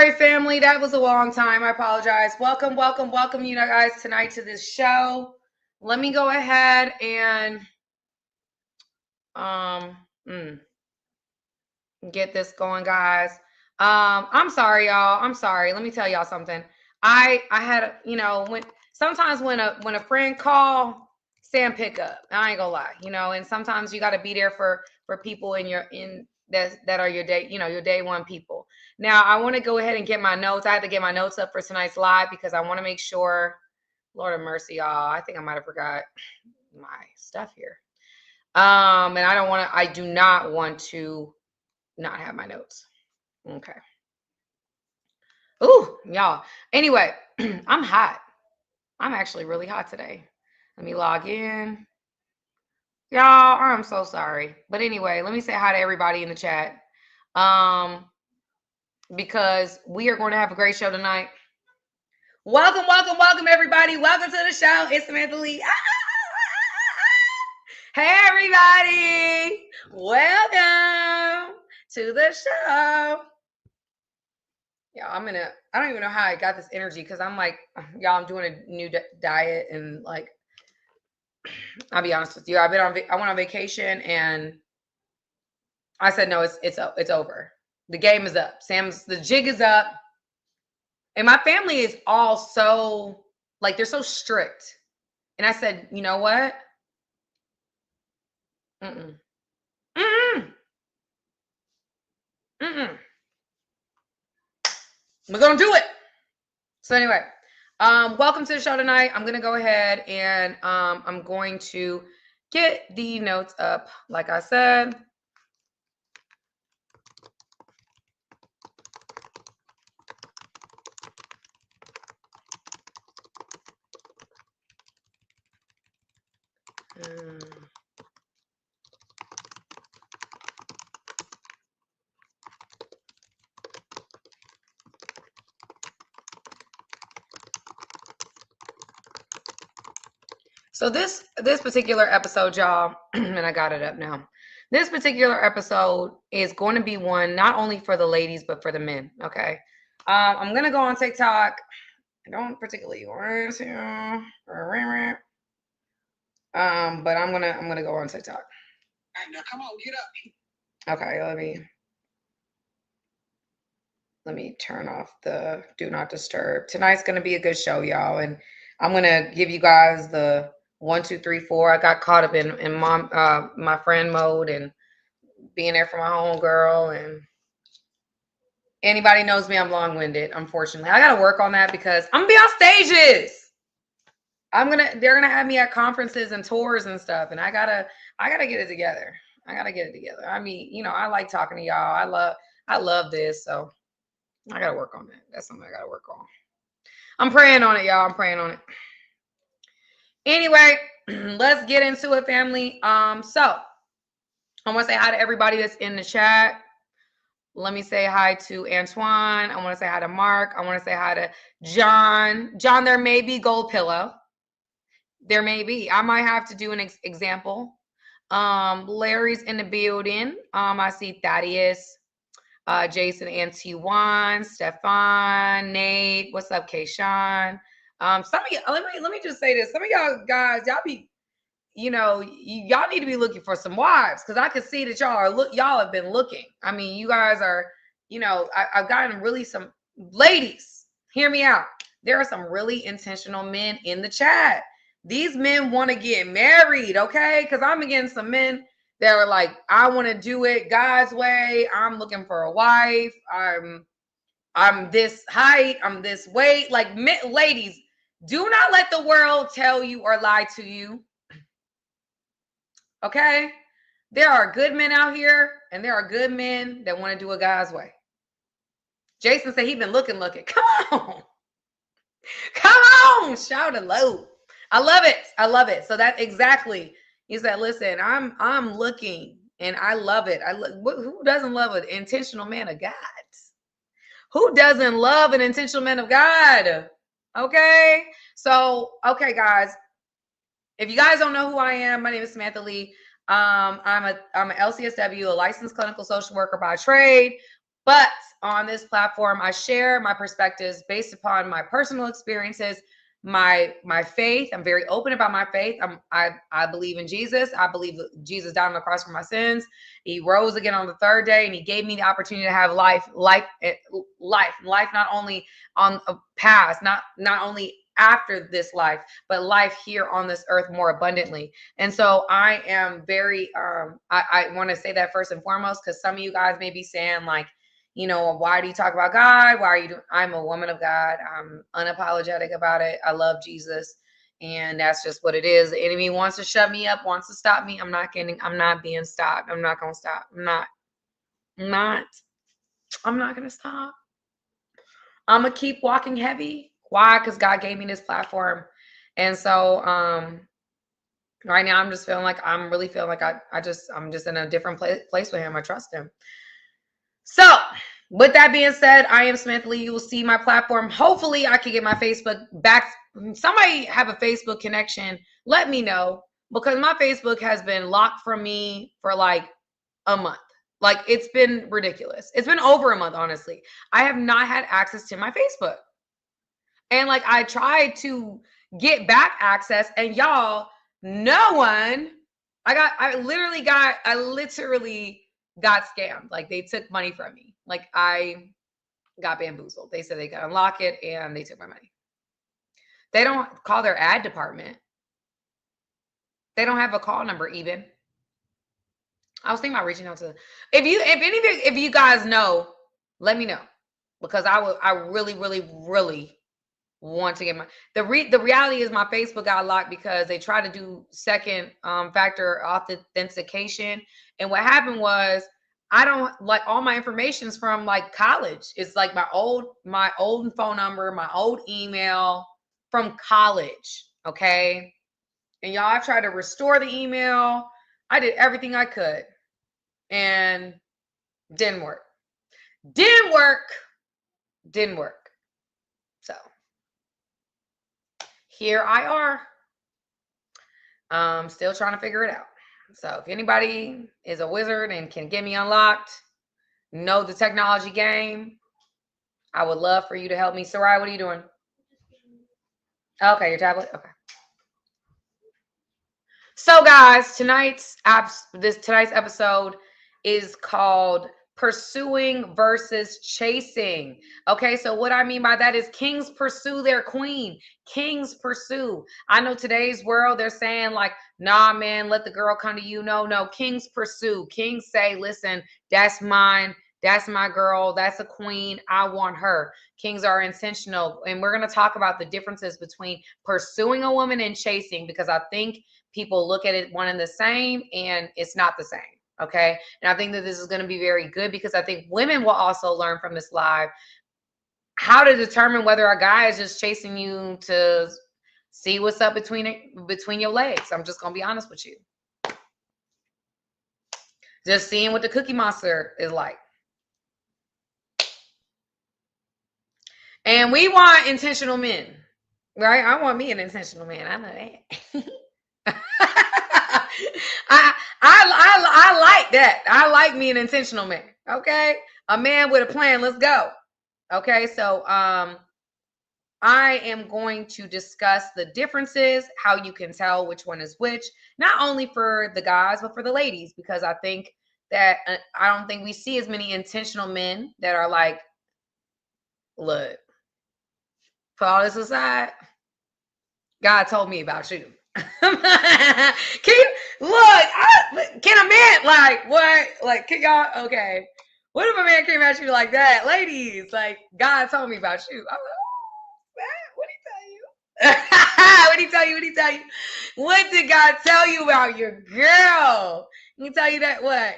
right, family, that was a long time. I apologize. Welcome you guys tonight to this show. Let me go ahead and um get this going, guys. I'm sorry, y'all. I'm sorry. Let me tell y'all something. I had, when sometimes when a friend call, Sam pick up. I ain't gonna lie, and sometimes you got to be there for people that are your day, your day one people. Now, I want to go ahead and get my notes. I had to get my notes up for tonight's live because I want to make sure. Lord of mercy, y'all. I think I might have forgot my stuff here. And I do not want to not have my notes. Okay. Ooh, y'all. Anyway, I'm hot. I'm actually really hot today. Let me log in. Y'all, I'm so sorry. But anyway, let me say hi to everybody in the chat. Because we are going to have a great show tonight. Welcome, everybody. Welcome to the show. It's Samantha Lee. Hey, everybody. Welcome to the show. Yeah, I don't even know how I got this energy because I'm like, y'all, I'm doing a new diet and like, I'll be honest with you. I went on vacation and I said, no, it's over. The game is up. The jig is up. And my family is all so, like, they're so strict. And I said, you know what? Mm-mm. Mm-mm. Mm-mm. We're going to do it. So anyway, welcome to the show tonight. I'm going to go ahead and I'm going to get the notes up, like I said. So this particular episode, y'all, and I got it up now. This particular episode is going to be one not only for the ladies but for the men. Okay, I'm gonna go on TikTok. I don't particularly want to, but I'm gonna go on TikTok. All right, now come on, get up. Okay, let me turn off the do not disturb. Tonight's gonna be a good show, y'all, and I'm gonna give you guys the 1, 2, 3, 4. I got caught up in my friend mode and being there for my homegirl. And anybody knows me, I'm long-winded. Unfortunately, I gotta work on that because I'm gonna be on stages. They're gonna have me at conferences and tours and stuff, and I gotta get it together. I mean, I like talking to y'all. I love this, so I gotta work on that. That's something I gotta work on. I'm praying on it, y'all. I'm praying on it. Anyway, let's get into it, family. So I want to say hi to everybody that's in the chat. Let me say hi to Antoine. I want to say hi to Mark. I want to say hi to John. John, there may be gold pillow. There may be. I might have to do an example. Larry's in the building. I see Thaddeus, Jason, Antoine, Stefan, Nate. What's up, Kayshawn? Some of you, let me just say this. Some of y'all guys, y'all be, y'all need to be looking for some wives because I can see that y'all have been looking. I mean, you guys are, I've gotten really some ladies. Hear me out. There are some really intentional men in the chat. These men want to get married, okay? Because I'm getting some men that are like, I want to do it God's way. I'm looking for a wife. I'm this height. I'm this weight. Like, ladies, do not let the world tell you or lie to you. Okay? There are good men out here, and there are good men that want to do it God's way. Jason said he's been looking. Come on. Come on. Shout it low. I love it. So that exactly. He said, listen, I'm looking and I love it. Who doesn't love an intentional man of God? Who doesn't love an intentional man of God? Okay. So, okay, guys. If you guys don't know who I am, my name is Samantha Lee. I'm a LCSW, a licensed clinical social worker by trade, But on this platform, I share my perspectives based upon my personal experiences, my faith. I'm very open about my faith. I believe in Jesus. I believe that Jesus died on the cross for my sins. He rose again on the third day, and he gave me the opportunity to have life, not only on a past, not only after this life, but life here on this earth more abundantly. And so I am very I want to say that first and foremost, because some of you guys may be saying, like, you know, why do you talk about God? Why are you doing? I'm a woman of God. I'm unapologetic about it. I love Jesus. And that's just what it is. The enemy wants to shut me up, wants to stop me. I'm not being stopped. I'm not going to stop. I'm not going to stop. I'm going to keep walking heavy. Why? Because God gave me this platform. And so, right now I'm just feeling like, I'm just in a different place with him. I trust him. So with that being said, I am Samantha Lee. You will see my platform. Hopefully I can get my Facebook back. Somebody have a Facebook connection. Let me know, because my Facebook has been locked from me for like a month. Like, it's been ridiculous. It's been over a month, honestly. I have not had access to my Facebook. And like, I tried to get back access, and y'all, no one, I literally got scammed. Like, they took money from me. Like, I got bamboozled. They said they could unlock it, and they took my money. They don't call their ad department. They don't have a call number even. I was thinking about reaching out to, if you guys know, let me know, because I really, really, really want to get my, the reality is my Facebook got locked because they tried to do second factor authentication. And what happened was, I don't, like, all my information is from like college. It's like my old phone number, my old email from college. Okay. And y'all, I tried to restore the email. I did everything I could, and didn't work. Didn't work. So here I are. Still trying to figure it out. So if anybody is a wizard and can get me unlocked, know the technology game, I would love for you to help me. Sarai, what are you doing? Okay, your tablet? Okay. So guys, tonight's episode is called Pursuing versus Chasing. Okay, so what I mean by that is, kings pursue their queen. Kings pursue. I know today's world, they're saying like, nah, man, let the girl come to you. No, kings pursue. Kings say, listen, that's mine. That's my girl. That's a queen. I want her. Kings are intentional. And we're going to talk about the differences between pursuing a woman and chasing, because I think people look at it one and the same, and it's not the same. Okay. And I think that this is going to be very good, because I think women will also learn from this live how to determine whether a guy is just chasing you to see what's up between your legs. I'm just going to be honest with you. Just seeing what the Cookie Monster is like. And we want intentional men, right? I want me an intentional man. I know that. I like that. I like me an intentional man. Okay. A man with a plan. Let's go. Okay. So I am going to discuss the differences, how you can tell which one is which, not only for the guys, but for the ladies, because I think that I don't think we see as many intentional men that are like, look, put all this aside. God told me about you. Can a man, like, what? Like, can y'all, okay. What if a man came at you like that? Ladies, like, God told me about you. I'm like, what did he tell you? What did he tell you? What did he tell you? What did God tell you about your girl? He tell you that what?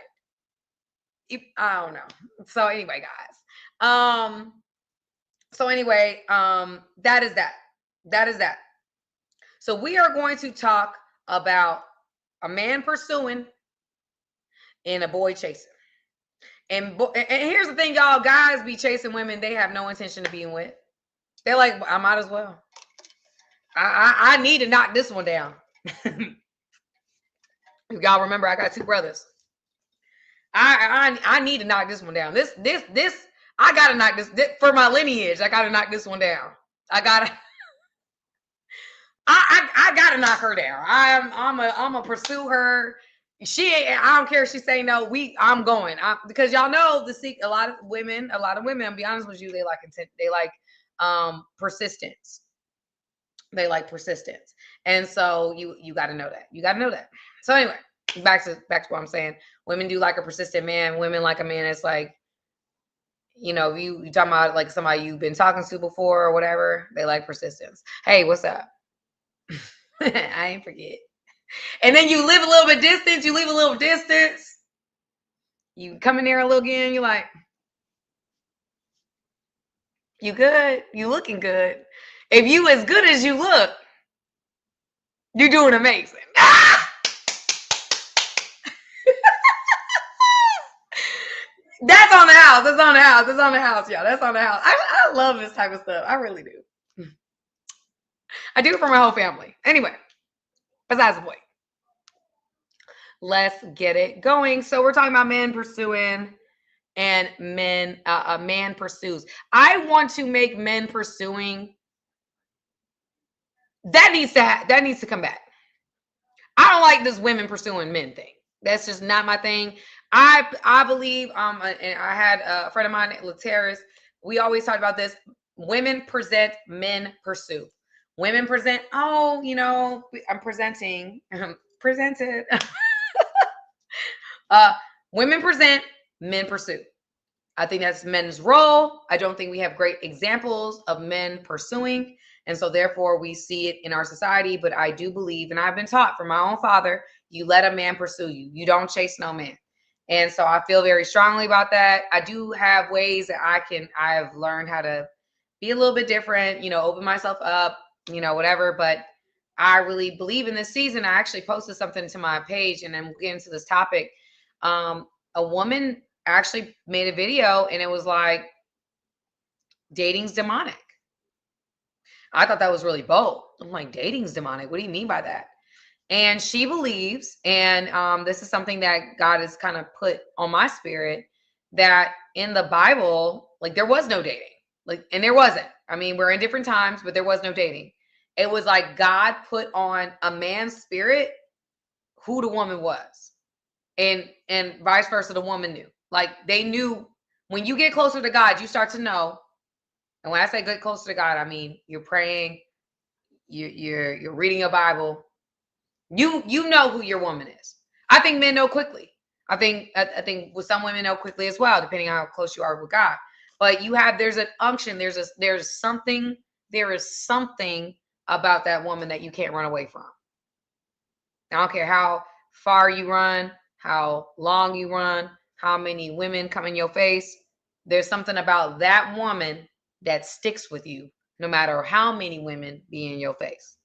I don't know. So anyway, guys. That is that. That is that. So we are going to talk about a man pursuing and a boy chasing. And here's the thing, y'all. Guys be chasing women they have no intention of being with. They're like, I might as well. I need to knock this one down. Y'all remember, I got two brothers. I need to knock this one down. This I gotta knock this for my lineage. I gotta knock this one down. I gotta I gotta knock her down. I'm a pursue her. She ain't, I don't care if she say no. I'm going. Because y'all know a lot of women, I'll be honest with you, they like intent, they like persistence. They like persistence. And so you gotta know that. You gotta know that. So anyway, back to what I'm saying. Women do like a persistent man. Women like a man that's like, you know, you talking about like somebody you've been talking to before or whatever, they like persistence. Hey, what's up? I ain't forget. And then you live a little bit distance. You leave a little distance. You come in there a little again. You're like, you good? You looking good? If you as good as you look, you're doing amazing. Ah! That's on the house. That's on the house. That's on the house, y'all. That's on the house. I love this type of stuff. I really do. I do it for my whole family. Anyway, besides the point. Let's get it going. So we're talking about men pursuing and men, a man pursues. I want to make men pursuing. That needs to come back. I don't like this women pursuing men thing. That's just not my thing. I believe and I had a friend of mine, Lateris. We always talked about this. Women present, men pursue. Women present. Oh, you know, I'm presenting. Presented. Women present, men pursue. I think that's men's role. I don't think we have great examples of men pursuing. And so therefore we see it in our society. But I do believe, and I've been taught from my own father, you let a man pursue you. You don't chase no man. And so I feel very strongly about that. I do have ways that I have learned how to be a little bit different, you know, open myself up, you know, whatever. But I really believe in this season. I actually posted something to my page, and then we'll get into this topic. A woman actually made a video, and it was like, dating's demonic. I thought that was really bold. I'm like, dating's demonic. What do you mean by that? And she believes, and this is something that God has kind of put on my spirit, that in the Bible, like there was no dating. Like, and there wasn't. I mean, we're in different times, but there was no dating. It was like God put on a man's spirit who the woman was. And vice versa, the woman knew. Like they knew when you get closer to God, you start to know. And when I say get closer to God, I mean you're praying, you're reading your Bible. You know who your woman is. I think men know quickly. I think with some women know quickly as well, depending on how close you are with God. But there's an unction, there's something, there is something about that woman that you can't run away from. I don't care how far you run, how long you run, how many women come in your face. There's something about that woman that sticks with you, no matter how many women be in your face.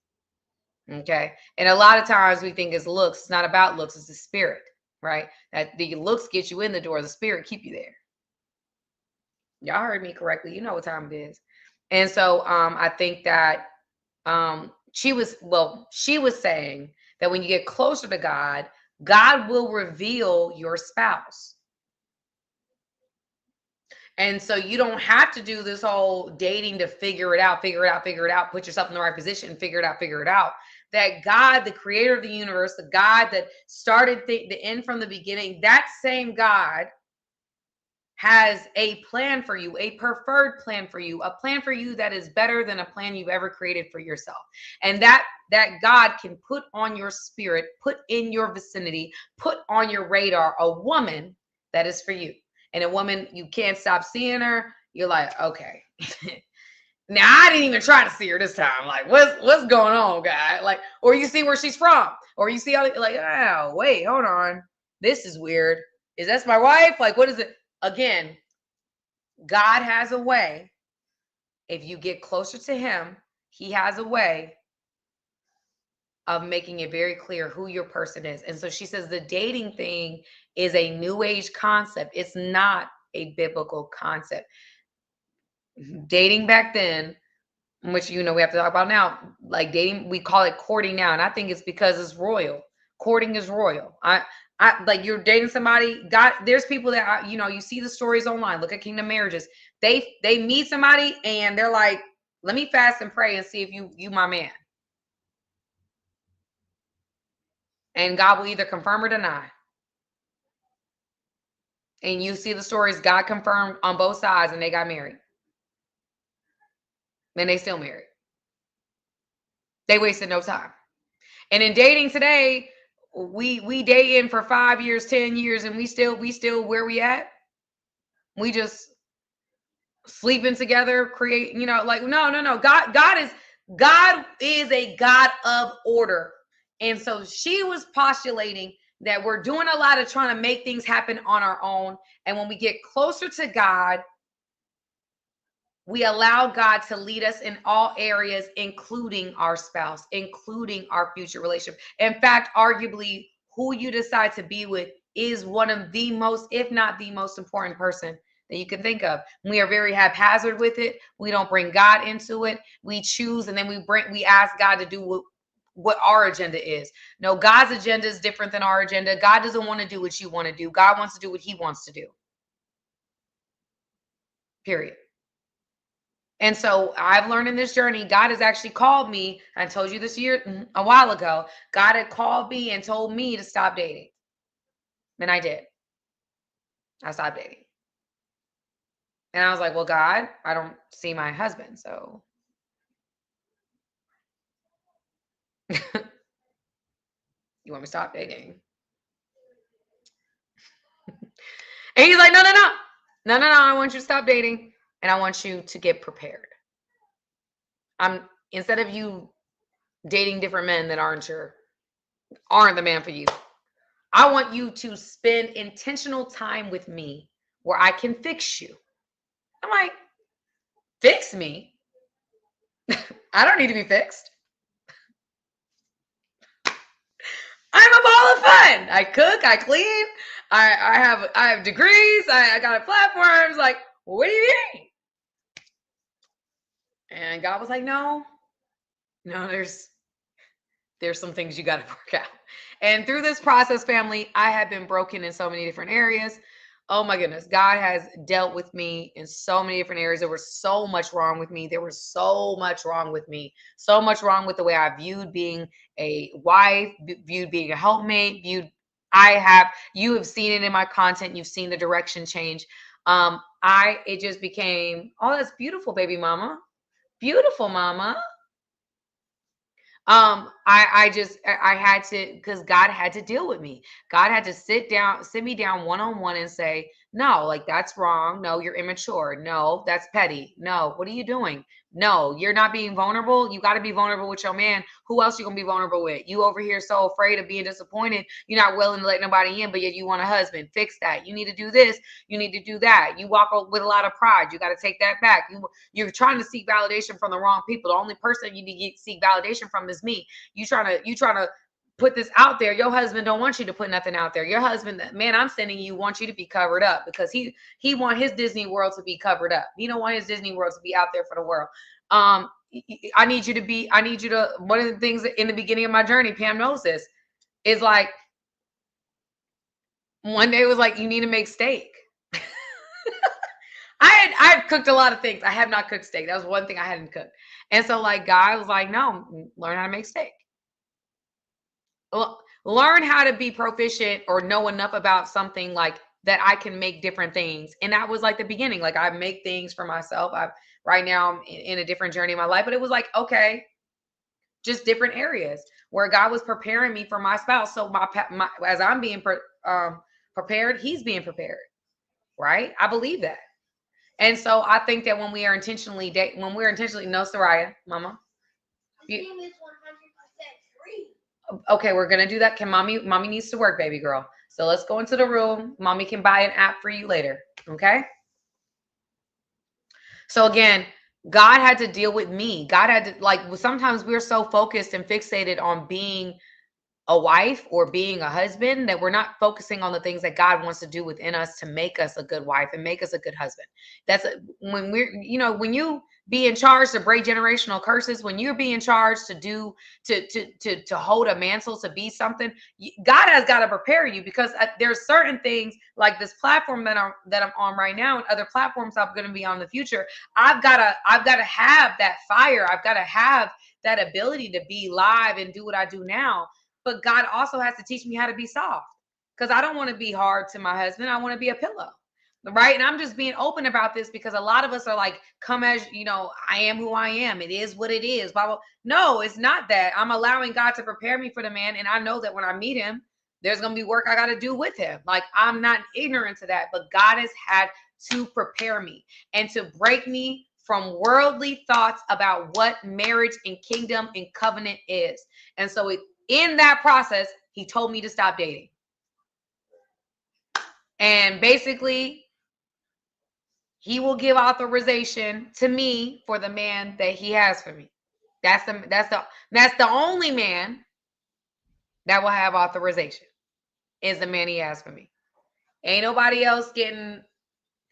Okay. And a lot of times we think it's looks. It's not about looks, it's the spirit, right? That the looks get you in the door, the spirit keep you there. Y'all heard me correctly. You know what time it is. And so I think that she was saying that when you get closer to God, God will reveal your spouse. And so you don't have to do this whole dating to figure it out, put yourself in the right position, figure it out. That God, the creator of the universe, the God that started the end from the beginning, that same God has a plan for you, a preferred plan for you, a plan for you that is better than a plan you've ever created for yourself. And that God can put on your spirit, put in your vicinity, put on your radar a woman that is for you. And a woman, you can't stop seeing her. You're like, okay. Now I didn't even try to see her this time. Like, what's going on, guy? Like, or you see where she's from, or you see how like, oh, wait, hold on. This is weird. Is that my wife? Like, what is it? Again, God has a way. If you get closer to him, he has a way of making it very clear who your person is. And so she says the dating thing is a new age concept. It's not a biblical concept. Dating back then, which, you know, we have to talk about now, like dating, we call it courting now. And I think it's because it's royal. Courting is royal. Like you're dating somebody. God, there's people that you see the stories online. Look at Kingdom Marriages. They meet somebody and they're like, let me fast and pray and see if you my man. And God will either confirm or deny. And you see the stories, God confirmed on both sides, and they got married. And they still married. They wasted no time. And in dating today, we dating for 5 years, 10 years, and we still where we at? We just sleeping together, create, like no. God is a God of order. And so she was postulating that we're doing a lot of trying to make things happen on our own. And when we get closer to God, we allow God to lead us in all areas, including our spouse, including our future relationship. In fact, arguably, who you decide to be with is one of the most, if not the most important person that you can think of. We are very haphazard with it. We don't bring God into it. We choose, and then we ask God to do what our agenda is. No, God's agenda is different than our agenda. God doesn't want to do what you want to do. God wants to do what he wants to do. Period. And so I've learned in this journey, God has actually called me. I told you this year, a while ago, God had called me and told me to stop dating. And I did. I stopped dating. And I was like, well, God, I don't see my husband. So you want me to stop dating? And he's like, no. I want you to stop dating. And I want you to get prepared. Instead of you dating different men that aren't the man for you, I want you to spend intentional time with me where I can fix you. I'm like, fix me? I don't need to be fixed. I'm a ball of fun. I cook, I clean, I have degrees, I got platforms. Like, what do you mean? And God was like, no, there's some things you got to work out. And through this process, family, I have been broken in so many different areas. Oh my goodness, God has dealt with me in so many different areas. There was so much wrong with me. So much wrong with the way I viewed being a wife, viewed being a helpmate, you have seen it in my content. You've seen the direction change. It just became, oh, that's beautiful, baby mama. Beautiful mama. I had to, because God had to deal with me. God had to sit me down one-on-one and say, no, like that's wrong. No, you're immature. No, that's petty. No, what are you doing? No, you're not being vulnerable. You got to be vulnerable with your man. Who else you gonna be vulnerable with? You over here so afraid of being disappointed. You're not willing to let nobody in, but yet you want a husband. Fix that. You need to do this. You need to do that. You walk with a lot of pride. You got to take that back. You're trying to seek validation from the wrong people. The only person you need to seek validation from is me. You trying to put this out there. Your husband don't want you to put nothing out there. Your husband, man, I'm sending you, wants you to be covered up because he want his Disney World to be covered up. He don't want his Disney World to be out there for the world. I need you to, one of the things in the beginning of my journey, Pam knows this, is like, one day it was like, you need to make steak. I've cooked a lot of things. I have not cooked steak. That was one thing I hadn't cooked. And so like God was like, no, learn how to make steak. Learn how to be proficient or know enough about something like that I can make different things. And that was like the beginning. Like I make things for myself. Right now I'm in a different journey in my life, but it was like, okay, just different areas where God was preparing me for my spouse. So as I'm being prepared, he's being prepared. Right. I believe that. And so I think that when we are intentionally no, Soraya, mama. Okay, we're gonna do that. Mommy needs to work, baby girl. So let's go into the room. Mommy can buy an app for you later. Okay. So again, God had to deal with me. God had to, like, sometimes we're so focused and fixated on being a wife or being a husband, that we're not focusing on the things that God wants to do within us to make us a good wife and make us a good husband. When we're, when you be in charge to break generational curses, when you're being charged to do, to hold a mantle, to be something, God has got to prepare you, because there's certain things like this platform that I'm on right now, and other platforms I'm going to be on in the future. I've got to have that fire. I've got to have that ability to be live and do what I do now. But God also has to teach me how to be soft, because I don't want to be hard to my husband. I want to be a pillow. Right. And I'm just being open about this, because a lot of us are like, come as, I am who I am. It is what it is. Blah, blah. No, it's not that. I'm allowing God to prepare me for the man. And I know that when I meet him, there's going to be work I got to do with him. Like, I'm not ignorant to that, but God has had to prepare me and to break me from worldly thoughts about what marriage and kingdom and covenant is. And so in that process, he told me to stop dating. And basically, he will give authorization to me for the man that he has for me. That's the only man that will have authorization, is the man he has for me. Ain't nobody else getting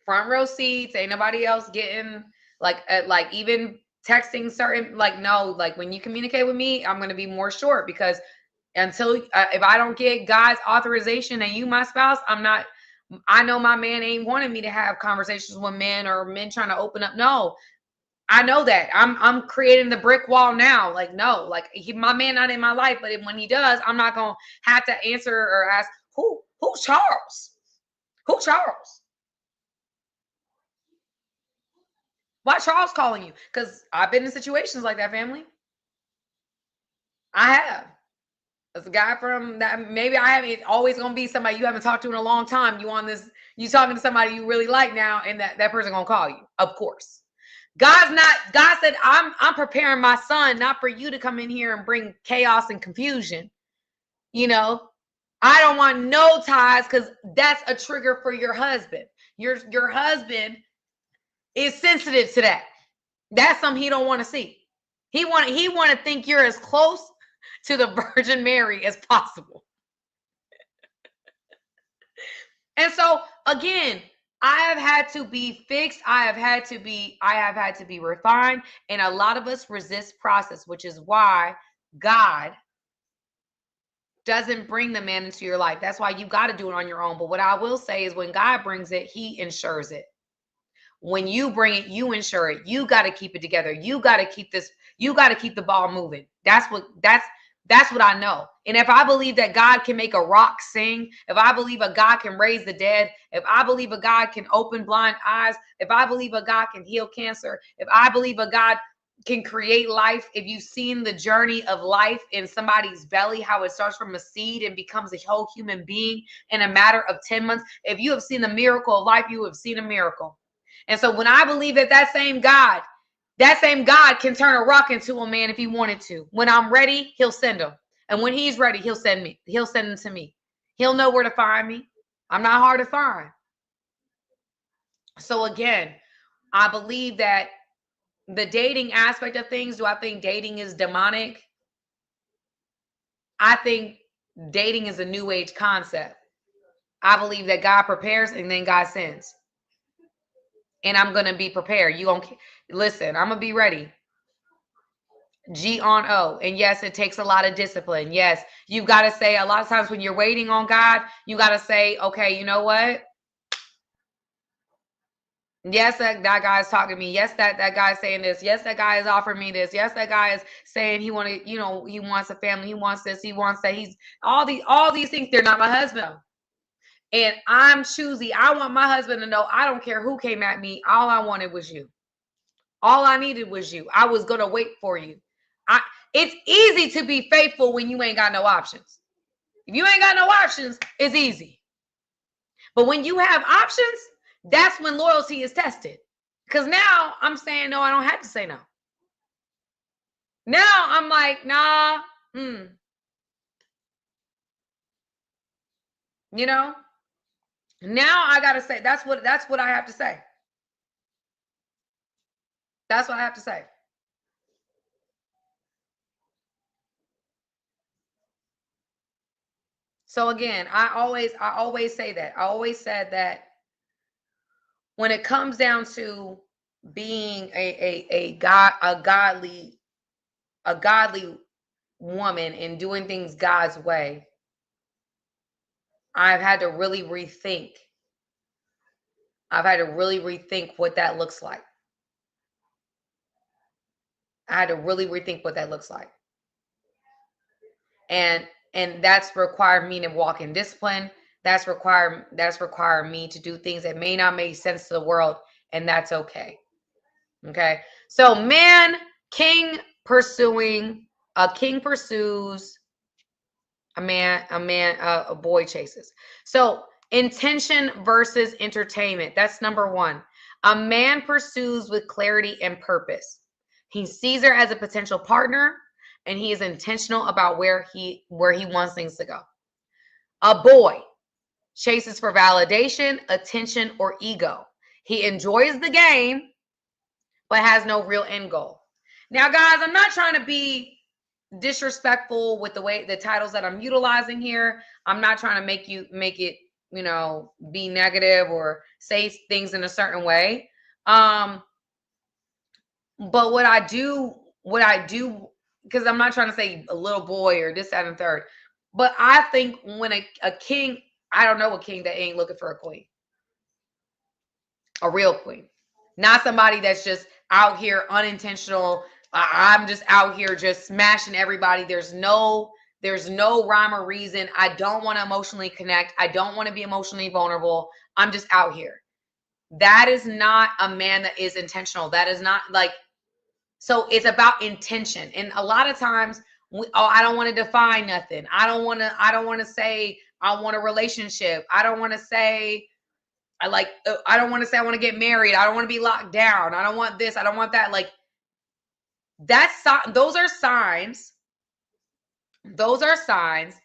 front row seats. Ain't nobody else getting like even texting certain, like, no, like when you communicate with me, I'm going to be more short, because until if I don't get God's authorization and you my spouse, I know my man ain't wanting me to have conversations with men, or men trying to open up. No, I know that I'm creating the brick wall now. Like, no, like my man not in my life, but when he does, I'm not going to have to answer or ask who's Charles? Who Charles? Why Charles calling you? Because I've been in situations like that, family. I have. As a guy from that, maybe I haven't always gonna be somebody you haven't talked to in a long time. You talking to somebody you really like now, and that person gonna call you. Of course. God said, I'm preparing my son, not for you to come in here and bring chaos and confusion. I don't want no ties, because that's a trigger for your husband. Your husband is sensitive to that. That's something he don't want to see. He want to think you're as close to the Virgin Mary as possible. And so again, I have had to be fixed. I have had to be refined. And a lot of us resist process, which is why God doesn't bring the man into your life. That's why you got to do it on your own. But what I will say is, when God brings it, he ensures it. When you bring it, you ensure it. You got to keep it together. You got to keep the ball moving. That's what I know. And if I believe that God can make a rock sing, if I believe a God can raise the dead, if I believe a God can open blind eyes, if I believe a God can heal cancer, if I believe a God can create life, if you've seen the journey of life in somebody's belly, how it starts from a seed and becomes a whole human being in a matter of 10 months, if you have seen the miracle of life, you have seen a miracle. And so when I believe that same God can turn a rock into a man if he wanted to. When I'm ready, he'll send him. And when he's ready, he'll send him to me. He'll know where to find me. I'm not hard to find. So again, I believe that the dating aspect of things, do I think dating is demonic? I think dating is a new age concept. I believe that God prepares and then God sends. And I'm going to be prepared. You don't listen, I'm going to be ready. G on O. And yes, it takes a lot of discipline. Yes, you've got to say, a lot of times when you're waiting on God, you got to say, okay, you know what? Yes, that guy's talking to me. Yes, that guy's saying this. Yes, that guy is offering me this. Yes, that guy is saying he wants a family. He wants this. He wants that. He's all these things. They're not my husband. And I'm choosy. I want my husband to know, I don't care who came at me. All I wanted was you. All I needed was you. I was going to wait for you. It's easy to be faithful when you ain't got no options. If you ain't got no options, it's easy. But when you have options, that's when loyalty is tested. Because now I'm saying no, I don't have to say no. Now I'm like, nah, Now I gotta say, that's what I have to say. That's what I have to say. So again, I always say that. I always said that when it comes down to being a godly woman and doing things God's way, I've had to really rethink. I've had to really rethink what that looks like. I had to really rethink what that looks like. And that's required me to walk in discipline. That's required me to do things that may not make sense to the world, and that's okay. Okay. So a king pursues, a boy chases. So intention versus entertainment. That's number one. A man pursues with clarity and purpose. He sees her as a potential partner, and he is intentional about where he wants things to go. A boy chases for validation, attention, or ego. He enjoys the game, but has no real end goal. Now, guys, I'm not trying to be disrespectful with the titles that I'm utilizing here. I'm not trying to make it, be negative or say things in a certain way. But what I do, because I'm not trying to say a little boy or this, that, and third. But I think when a king, I don't know a king that ain't looking for a queen. A real queen. Not somebody that's just out here unintentional. I'm just out here just smashing everybody. There's no rhyme or reason. I don't want to emotionally connect. I don't want to be emotionally vulnerable. I'm just out here. That is not a man that is intentional. That is not like, so it's about intention. And a lot of times, I don't want to define nothing. I don't want to say I want a relationship. I don't want to say I don't want to say I want to get married. I don't want to be locked down. I don't want this. I don't want that. Like those are signs. Those are signs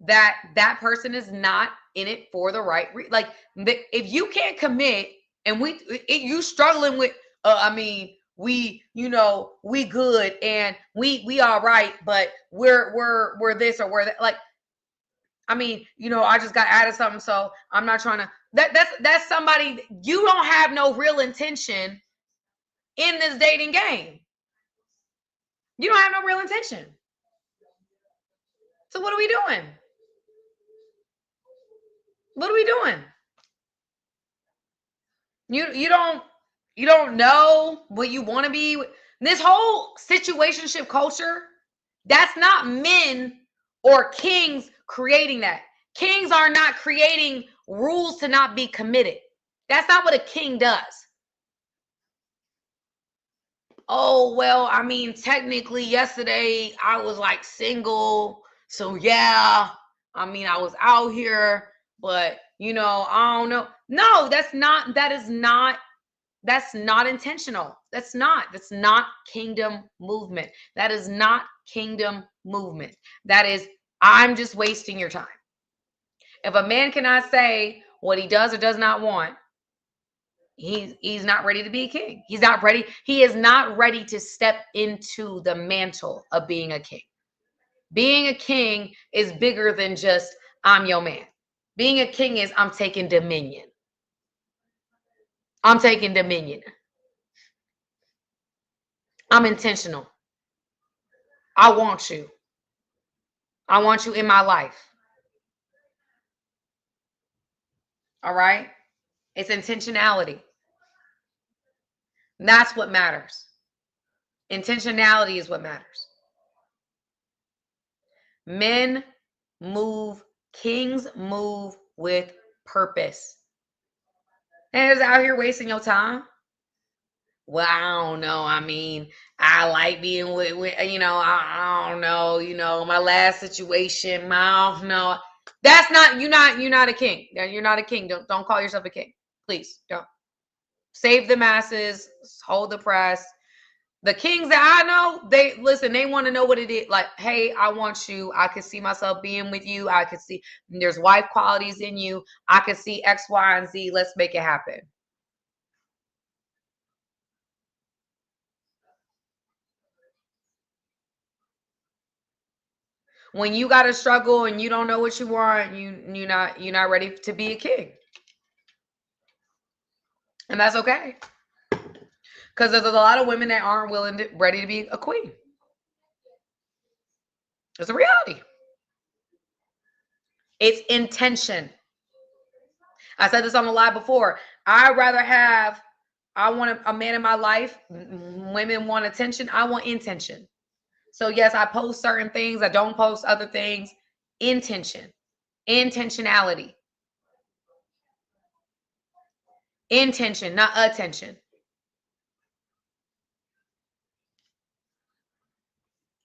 that person is not in it for the right like if you can't commit and you struggling with we good and we all right, but we're this or we're that. Like, I just got added something, so I'm not trying to. That's somebody, you don't have no real intention in this dating game. You don't have no real intention. So what are we doing? What are we doing? You don't know what you want to be. This whole situationship culture, that's not men or kings creating that. Kings are not creating rules to not be committed. That's not what a king does. Oh, well, technically yesterday I was like single. So yeah, I was out here, but I don't know. No, that's not intentional. That's not kingdom movement. That is not kingdom movement. That is, I'm just wasting your time. If a man cannot say what he does or does not want, he's not ready to be a king. He's not ready. He is not ready to step into the mantle of being a king. Being a king is bigger than just I'm your man. Being a king is I'm taking dominion. I'm taking dominion. I'm intentional. I want you. I want you in my life. All right? It's intentionality. That's what matters. Intentionality is what matters. Kings move with purpose. And is out here wasting your time. Well, I don't know. I like being with I don't know, my last situation, I don't know. That's not, you're not a king. You're not a king. Don't call yourself a king. Please don't. Save the masses, hold the press. The kings that I know, they want to know what it is. Like, hey, I want you. I could see myself being with you. I could see there's wife qualities in you. I could see X, Y, and Z. Let's make it happen. when you got to struggle and you don't know what you want, you're not ready to be a king. And that's okay. Because there's a lot of women that aren't ready to be a queen. It's a reality. It's intention. I said this on the live before. I want a man in my life. Women want attention. I want intention. So yes, I post certain things. I don't post other things. Intention. Intentionality. Intention, not attention.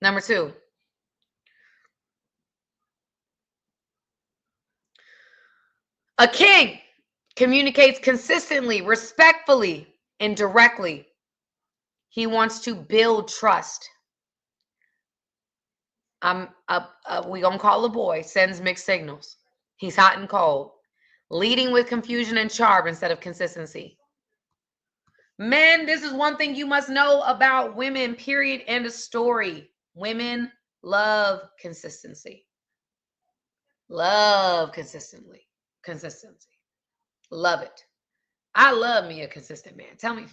Number 2. A king communicates consistently, respectfully, and directly. He wants to build trust. We gonna call a boy, sends mixed signals. He's hot and cold, leading with confusion and charm instead of consistency. Men, this is one thing you must know about women, period, end of story. Women love consistency. Love consistency. Love it. I love me a consistent man. Tell me.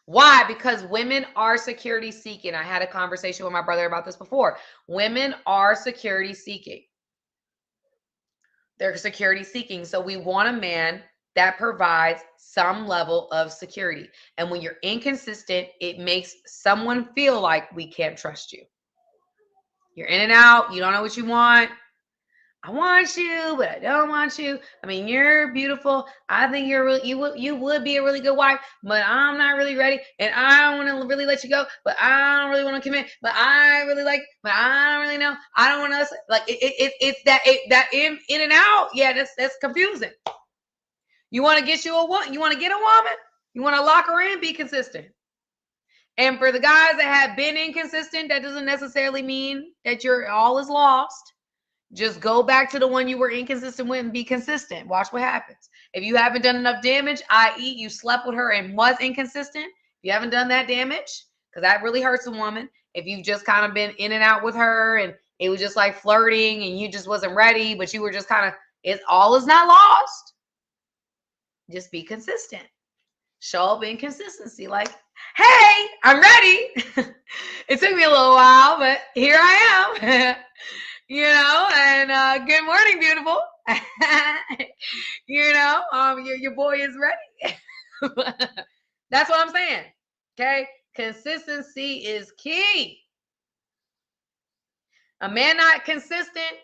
Why? Because women are security seeking. I had a conversation with my brother about this before. Women are security seeking. They're security seeking. So we want a man that provides some level of security. And when you're inconsistent, it makes someone feel like we can't trust you. You're in and out. You don't know what you want. I want you, but I don't want you. I mean, you're beautiful. I think you would be a really good wife, but I'm not really ready. And I don't want to really let you go, but I don't really want to commit. But I really like, but I don't really know. I don't want us like it's that in and out. Yeah, that's confusing. You want to get you a woman? You want to get a woman? You want to lock her in? Be consistent. And for the guys that have been inconsistent, that doesn't necessarily mean that your all is lost. Just go back to the one you were inconsistent with and be consistent. Watch what happens. If you haven't done enough damage, i.e. you slept with her and was inconsistent, if you haven't done that damage, because that really hurts a woman. If you've just kind of been in and out with her and it was just like flirting and you just wasn't ready, but you were just kind of, all is not lost. Just be consistent. Show up in consistency. Like, hey, I'm ready. It took me a little while, but here I am. And good morning, beautiful. Your boy is ready. That's what I'm saying. Okay. Consistency is key. A man not consistent,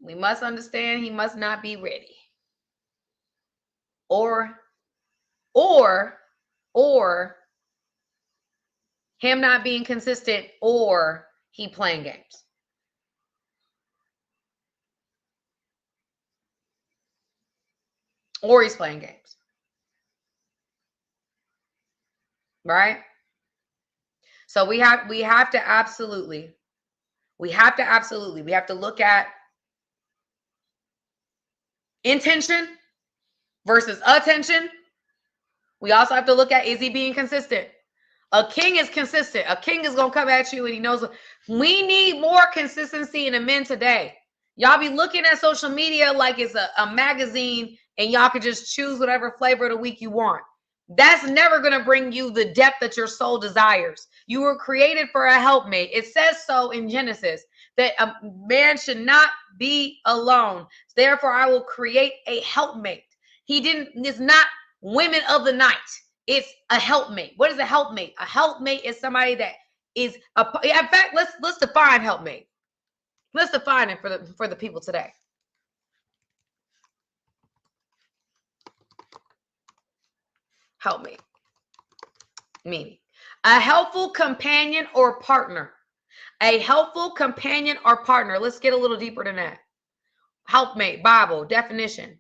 we must understand he must not be ready. Or him not being consistent, or he playing games. Or he's playing games. Right? So we have to absolutely look at intention versus attention. We also have to look at, is he being consistent? A king is consistent. A king is going to come at you and he knows. We need more consistency in the men today. Y'all be looking at social media like it's a magazine and y'all can just choose whatever flavor of the week you want. That's never going to bring you the depth that your soul desires. You were created for a helpmate. It says so in Genesis that a man should not be alone. Therefore, I will create a helpmate. It's not women of the night. It's a helpmate. What is a helpmate? A helpmate is somebody that is in fact, let's define helpmate. Let's define it for the people today. Helpmate. Meaning a helpful companion or partner. A helpful companion or partner. Let's get a little deeper than that. Helpmate, Bible, definition.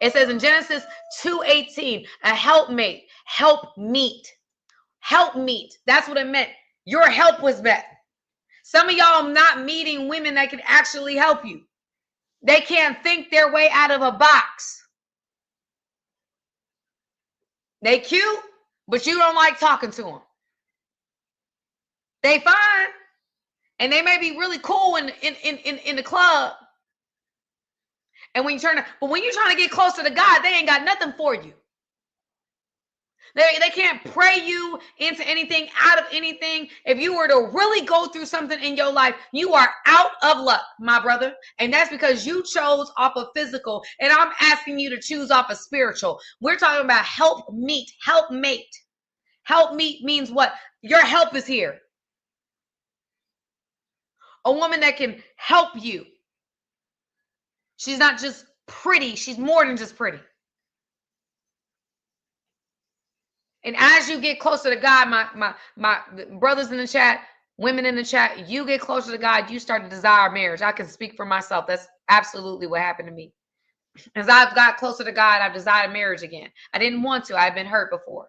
It says in Genesis 2:18, a helpmate, help meet. Help meet. That's what it meant. Your help was met. Some of y'all not meeting women that can actually help you. They can't think their way out of a box. They cute, but you don't like talking to them. They fine. And they may be really cool in the club. And when but when you're trying to get closer to God, they ain't got nothing for you. They can't pray you into anything, out of anything. If you were to really go through something in your life, you are out of luck, my brother. And that's because you chose off of physical. And I'm asking you to choose off of spiritual. We're talking about helpmeet, helpmate. Helpmeet means what? Your help is here. A woman that can help you. She's not just pretty. She's more than just pretty. And as you get closer to God, my brothers in the chat, women in the chat, you get closer to God, you start to desire marriage. I can speak for myself. That's absolutely what happened to me. As I've got closer to God, I've desired marriage again. I didn't want to. I've been hurt before.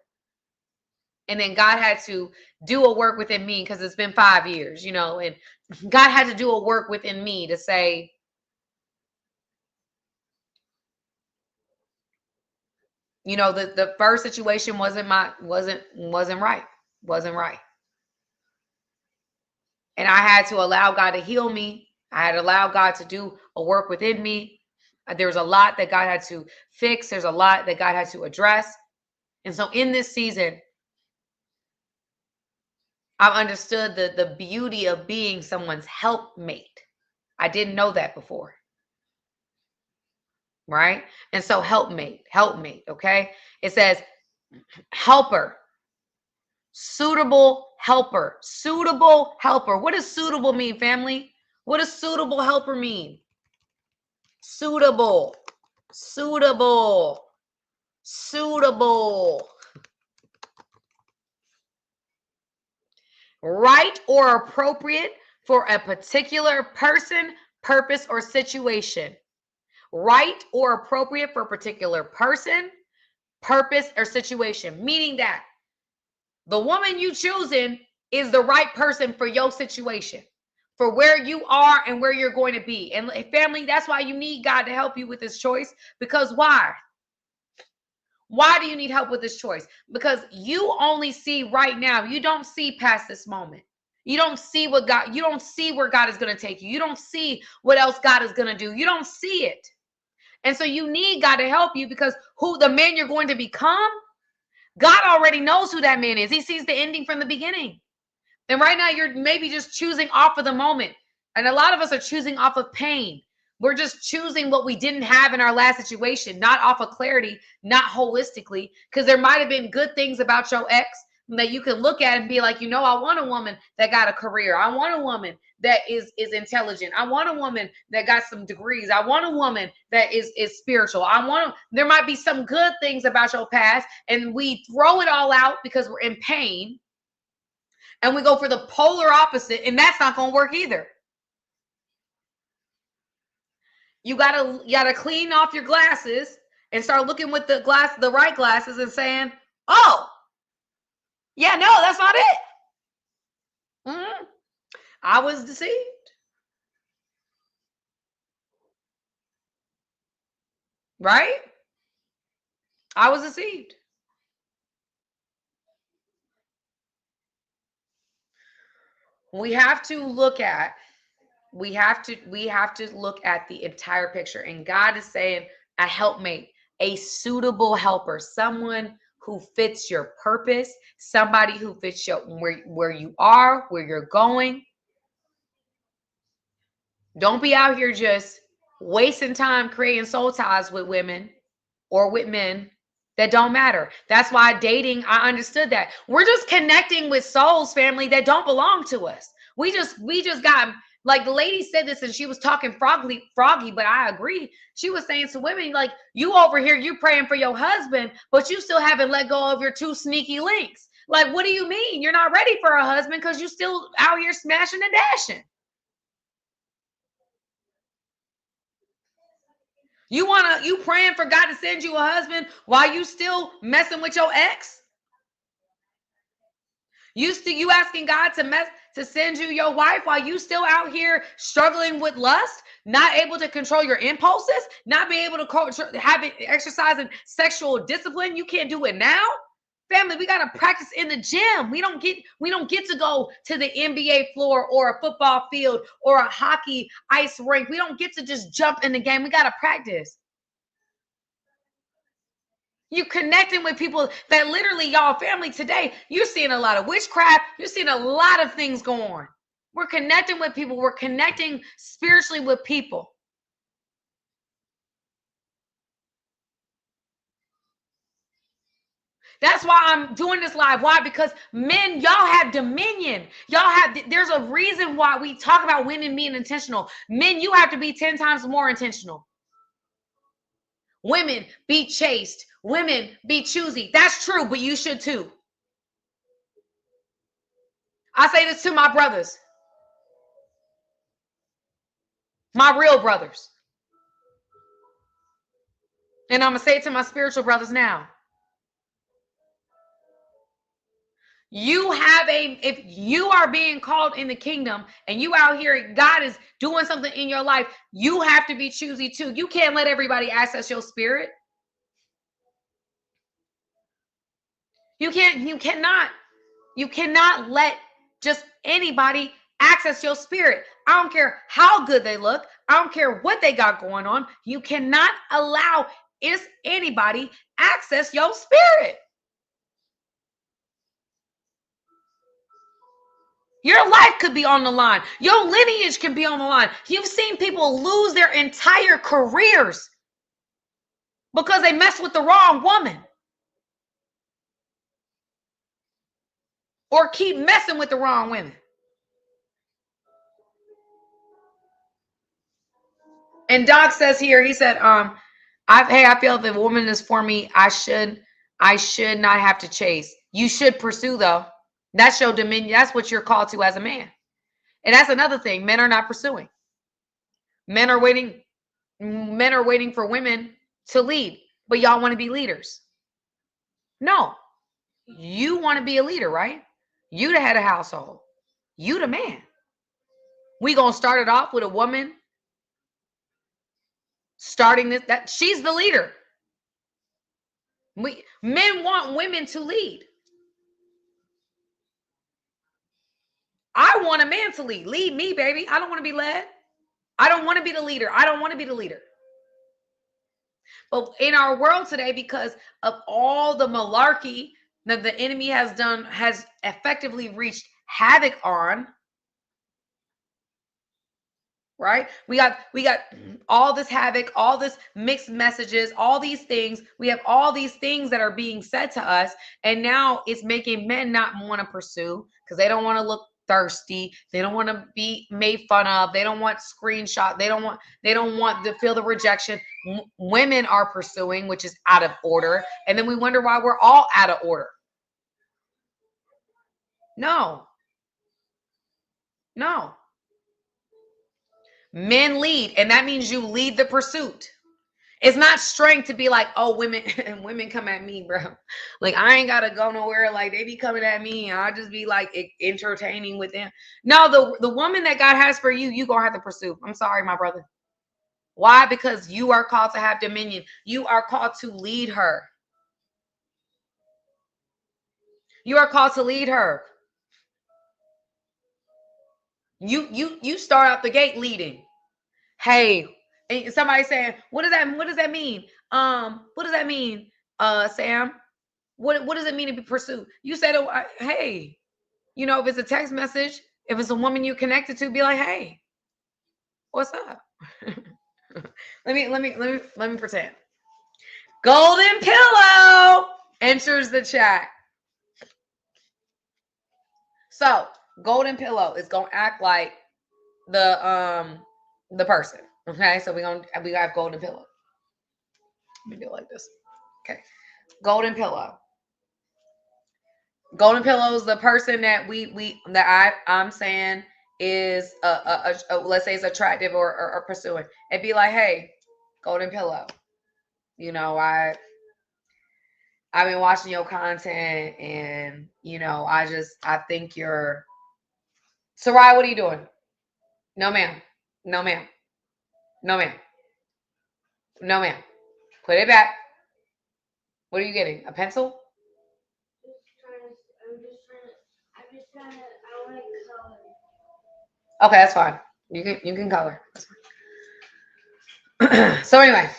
And then God had to do a work within me because it's been 5 years, and God had to do a work within me to say, the first situation wasn't right. Wasn't right. And I had to allow God to heal me. I had to allow God to do a work within me. There's a lot that God had to fix. There's a lot that God had to address. And so in this season, I've understood the beauty of being someone's helpmate. I didn't know that before. Right? And so helpmate, okay? It says helper, suitable helper, suitable helper. What does suitable mean, family? What does suitable helper mean? Suitable, suitable, suitable. Right or appropriate for a particular person, purpose, or situation. Right or appropriate for a particular person, purpose, or situation. Meaning that the woman you choosing is the right person for your situation, for where you are and where you're going to be. And family, that's why you need God to help you with this choice. Because why? Why do you need help with this choice? Because you only see right now. You don't see past this moment. You don't see you don't see where God is going to take you. You don't see what else God is going to do. You don't see it. And so you need God to help you, because who the man you're going to become, God already knows who that man is. He sees the ending from the beginning. And right now you're maybe just choosing off of the moment. And a lot of us are choosing off of pain. We're just choosing what we didn't have in our last situation, not off of clarity, not holistically, because there might have been good things about your ex that you can look at and be like, I want a woman that got a career. I want a woman that is intelligent. I want a woman that got some degrees. I want a woman that is spiritual. There might be some good things about your past, and we throw it all out because we're in pain, and we go for the polar opposite, and that's not going to work either. You gotta clean off your glasses and start looking with the right glasses and saying, oh, yeah, no, that's not it. I was deceived. Right? I was deceived. We have to look at the entire picture. And God is saying a helpmate, a suitable helper, someone who fits your purpose, somebody who fits where you are, where you're going. Don't be out here just wasting time creating soul ties with women or with men that don't matter. That's why dating, I understood that. We're just connecting with souls, family, that don't belong to us. We just got, like the lady said this and she was talking froggy, but I agree. She was saying to women, like, you over here, you praying for your husband, but you still haven't let go of your 2 sneaky links. Like, what do you mean? You're not ready for a husband because you still out here smashing and dashing. You praying for God to send you a husband while you still messing with your ex? You asking God to send you your wife while you still out here struggling with lust, not able to control your impulses, not being able to exercising sexual discipline? You can't do it now. Family, we got to practice in the gym. We don't get to go to the NBA floor or a football field or a hockey ice rink. We don't get to just jump in the game. We got to practice. You connecting with people that literally, y'all, family, today, you're seeing a lot of witchcraft. You're seeing a lot of things go on. We're connecting with people. We're connecting spiritually with people. That's why I'm doing this live. Why? Because men, y'all have dominion. There's a reason why we talk about women being intentional. Men, you have to be 10 times more intentional. Women, be chaste. Women, be choosy. That's true, but you should too. I say this to my brothers, my real brothers. And I'm going to say it to my spiritual brothers now. If you are being called in the kingdom and you out here, God is doing something in your life, you have to be choosy too. You can't let everybody access your spirit. You cannot let just anybody access your spirit. I don't care how good they look. I don't care what they got going on. You cannot allow anybody access your spirit. Your life could be on the line. Your lineage can be on the line. You've seen people lose their entire careers because they messed with the wrong woman. Or keep messing with the wrong women. And Doc says here, he said, I feel if a woman is for me, I should not have to chase. You should pursue though. That's your dominion. That's what you're called to as a man. And that's another thing. Men are not pursuing. Men are waiting for women to lead, but y'all want to be leaders. No, you want to be a leader, right? You the head of household. You the man. We gonna start it off with a woman starting this. That she's the leader. Men want women to lead. I want a man to lead. Lead me, baby. I don't want to be led. I don't want to be the leader. I don't want to be the leader. But in our world today, because of all the malarkey that the enemy has effectively wreaked havoc on, right? We got all this havoc, all this mixed messages, all these things. We have all these things that are being said to us, and now it's making men not want to pursue because they don't want to look thirsty. They don't want to be made fun of. They don't want screenshot. They don't want to feel the rejection. Women are pursuing, which is out of order, and then we wonder why we're all out of order. No. Men lead, and that means you lead the pursuit. It's not strength to be like, oh, women come at me, bro. Like, I ain't gotta go nowhere. Like, they be coming at me, and I'll just be like entertaining with them. No, the woman that God has for you, you gonna have to pursue. I'm sorry, my brother. Why? Because you are called to have dominion. You are called to lead her. You are called to lead her. You start out the gate leading. Hey, and somebody saying, what does that mean? What does that mean, Sam? What does it mean to be pursued? You said, hey, if it's a text message, if it's a woman you connected to, be like, hey, what's up? let me pretend. Golden Pillow enters the chat. So Golden Pillow is gonna act like the person. Okay, so we got Golden Pillow. Let me do it like this. Okay, Golden Pillow. Golden Pillow is the person that I'm saying is let's say it's attractive or pursuing. It'd be like, hey, Golden Pillow, I've been watching your content, and I think you're Sarai. What are you doing? No, ma'am. No, ma'am. No, ma'am. No, ma'am. Put it back. What are you getting? A pencil? Okay, that's fine. You can color. So anyway,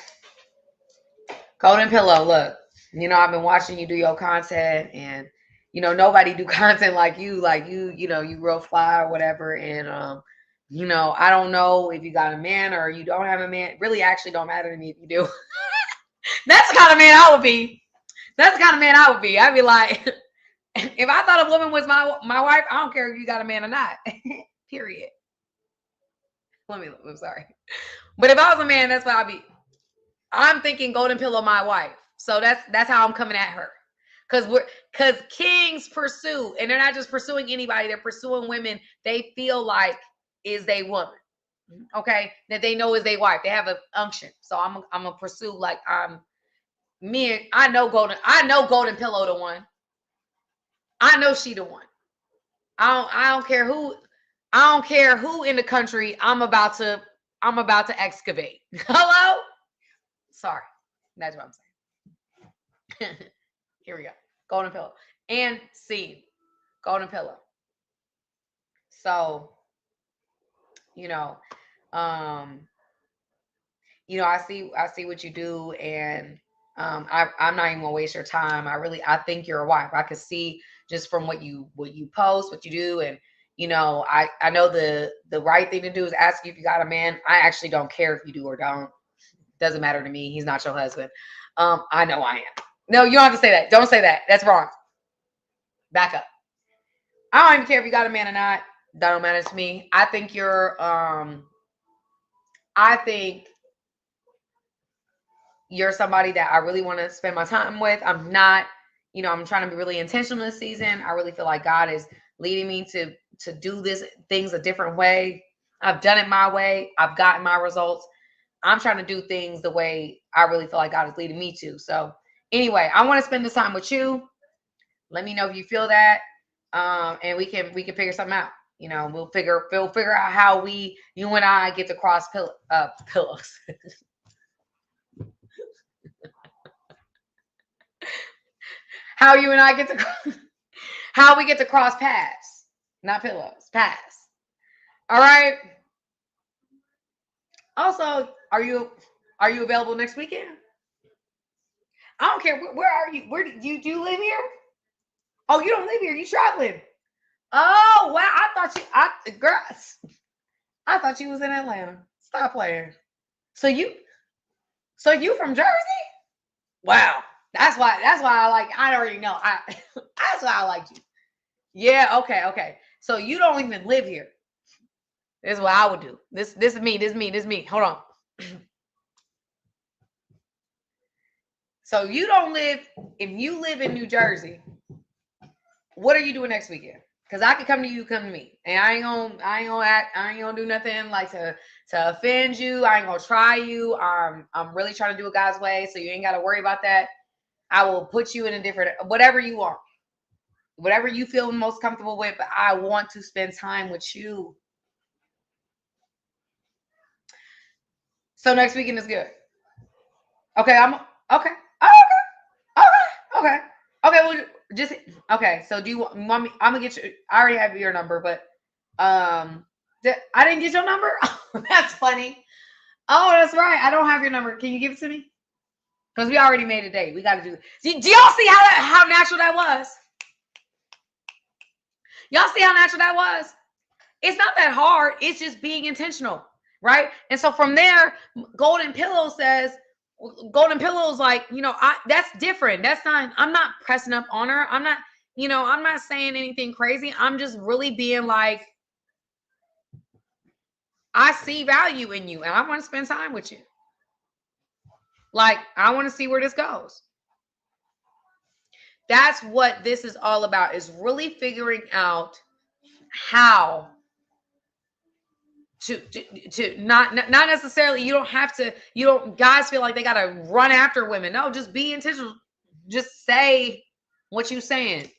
Golden Pillow, look, I've been watching you do your content, and nobody do content like you. Like you real fly or whatever. And I don't know if you got a man or you don't have a man. It really actually don't matter to me if you do. That's the kind of man I would be. That's the kind of man I would be. I'd be like, if I thought a woman was my wife, I don't care if you got a man or not. Period. I'm sorry. But if I was a man, that's what I'd be. I'm thinking Golden Pillow my wife. So that's how I'm coming at her. Because kings pursue, and they're not just pursuing anybody, they're pursuing women they feel like is they woman. Okay? That they know is their wife. They have an unction. So I'm gonna pursue like I know Golden Pillow the one. I know she the one. I don't care who in the country I'm about to excavate. Hello? Sorry. That's what I'm saying. Here we go. Golden Pillow. And Seed. Golden Pillow. So, I see what you do, and I'm not even gonna waste your time. I think you're a wife. I could see just from what you post, what you do, and I know the right thing to do is ask you if you got a man. I actually don't care if you do or don't. Doesn't matter to me. He's not your husband. I know I am. No, you don't have to say that. Don't say that. That's wrong. Back up. I don't even care if you got a man or not. That don't matter to me. I think you're somebody that I really want to spend my time with. I'm not, I'm trying to be really intentional this season. I really feel like God is leading me to do things a different way. I've done it my way. I've gotten my results. I'm trying to do things the way I really feel like God is leading me to. So anyway, I want to spend this time with you. Let me know if you feel that. And we can figure something out. We'll figure out how you and I get to cross pillows. How you and I get to how we get to cross paths, not pillows, paths. All right. Also, are you available next weekend? I don't care. Where are you? Where do you live here? Oh, you don't live here. You traveling? Oh, wow. I thought you was in Atlanta. Stop playing. So you from Jersey? Wow. That's why I already know. That's why I like you. Yeah, okay. So you don't even live here. This is what I would do. This is me. Hold on. So if you live in New Jersey, what are you doing next weekend? Because I could come to you, come to me. And I ain't gonna do nothing like to offend you. I ain't gonna try you. I'm really trying to do it God's way, so you ain't gotta worry about that. I will put you in a different, whatever you want. Whatever you feel most comfortable with, but I want to spend time with you. So next weekend is good. Okay, okay. Oh, okay. Well, just okay. So do you want me? I'm gonna get you. I already have your number, but I didn't get your number. That's funny. Oh, that's right. I don't have your number. Can you give it to me? Because we already made a date. We got to do it. Do y'all see how natural that was? Y'all see how natural that was? It's not that hard. It's just being intentional, right? And so from there, Golden Pillow says, Golden Pillow's like, that's different. That's not, I'm not pressing up on her. I'm not, I'm not saying anything crazy. I'm just really being like, I see value in you and I want to spend time with you. Like, I want to see where this goes. That's what this is all about, is really figuring out how to not necessarily, you don't have to, guys feel like they got to run after women. No, just be intentional. Just say what you're saying.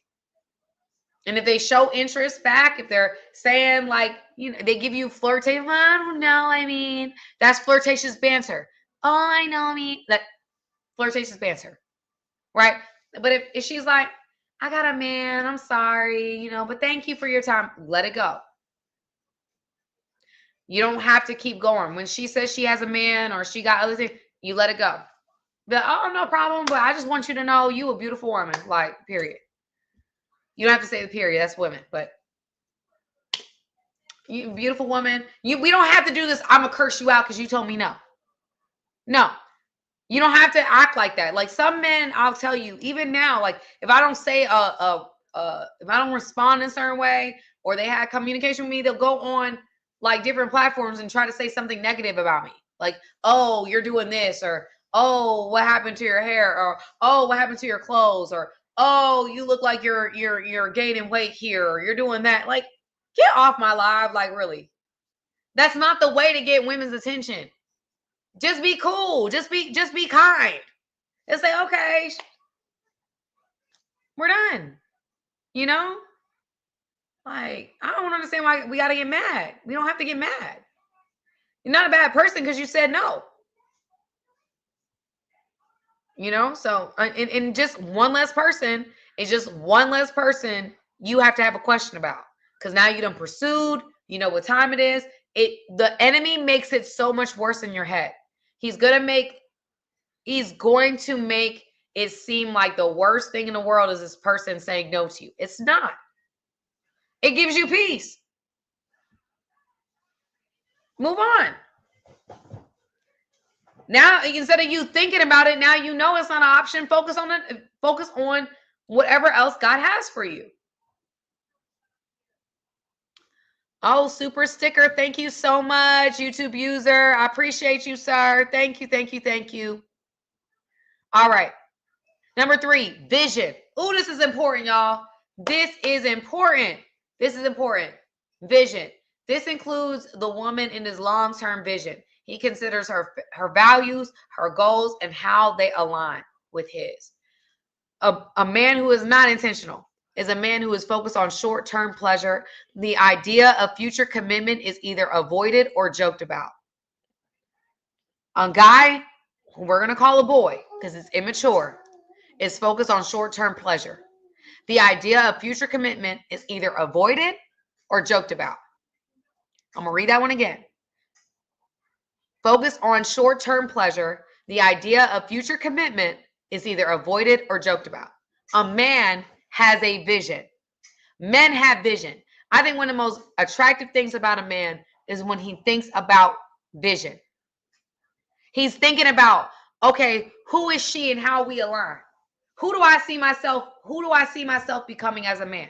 And if they show interest back, if they're saying like, they give you flirtation, I don't know, I mean, that's flirtatious banter. Oh, I know, that flirtatious banter, right? But if she's like, I got a man, I'm sorry, but thank you for your time, let it go. You don't have to keep going. When she says she has a man or she got other things, you let it go. But, oh, no problem. But I just want you to know you a beautiful woman. Like, period. You don't have to say the period. That's women. But you beautiful woman. We don't have to do this. I'm going to curse you out because you told me no. No. You don't have to act like that. Like some men, I'll tell you, even now, like if I don't say if I don't respond in a certain way or they had communication with me, they'll go on like different platforms and try to say something negative about me. Like, oh, you're doing this, or oh, what happened to your hair, or oh, what happened to your clothes, or oh, you look like you're gaining weight here, or you're doing that. Like, get off my live. Like, really. That's not the way to get women's attention. Just be cool. Just be kind. And say, okay, we're done. You know? Like, I don't understand why we got to get mad. We don't have to get mad. You're not a bad person because you said no. You know? So, and just one less person is just one less person you have to have a question about. Because now you done pursued. You know what time it is. The enemy makes it so much worse in your head. He's going to make it seem like the worst thing in the world is this person saying no to you. It's not. It gives you peace. Move on. Now, instead of you thinking about it, now you know it's not an option. Focus on it. Focus on whatever else God has for you. Oh, super sticker. Thank you so much, YouTube user. I appreciate you, sir. Thank you, thank you, thank you. All right. Number 3, vision. Oh, this is important, y'all. This is important. This is important. Vision. This includes the woman in his long-term vision. He considers her values, her goals, and how they align with his. A man who is not intentional is a man who is focused on short-term pleasure. The idea of future commitment is either avoided or joked about. A guy, who we're going to call a boy because it's immature, is focused on short-term pleasure. The idea of future commitment is either avoided or joked about. I'm going to read that one again. Focus on short-term pleasure. The idea of future commitment is either avoided or joked about. A man has a vision. Men have vision. I think one of the most attractive things about a man is when he thinks about vision. He's thinking about, okay, who is she and how we align? Who do I see myself becoming as a man?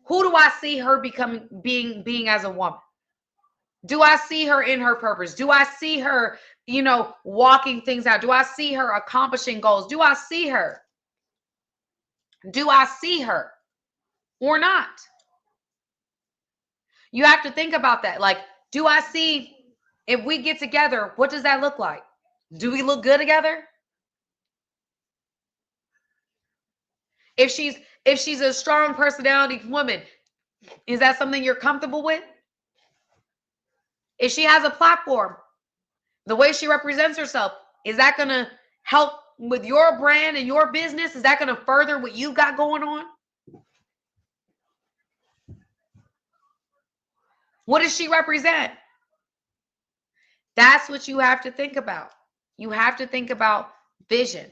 Who do I see her becoming being as a woman? Do I see her in her purpose? Do I see her, walking things out? Do I see her accomplishing goals? Do I see her? Do I see her or not? You have to think about that. Like, do I see, if we get together, what does that look like? Do we look good together? If she's a strong personality woman, is that something you're comfortable with? If she has a platform, the way she represents herself, is that going to help with your brand and your business? Is that going to further what you got going on? What does she represent? That's what you have to think about. You have to think about vision.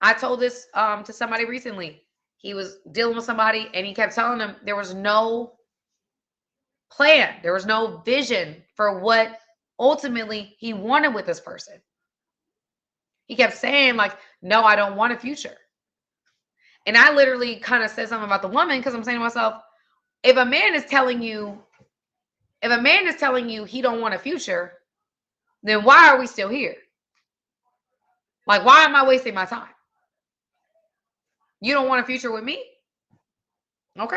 I told this to somebody recently. He was dealing with somebody and he kept telling them there was no plan. There was no vision for what ultimately he wanted with this person. He kept saying like, no, I don't want a future. And I literally kind of said something about the woman because I'm saying to myself, if a man is telling you he don't want a future, then why are we still here? Like, why am I wasting my time? You don't want a future with me? Okay.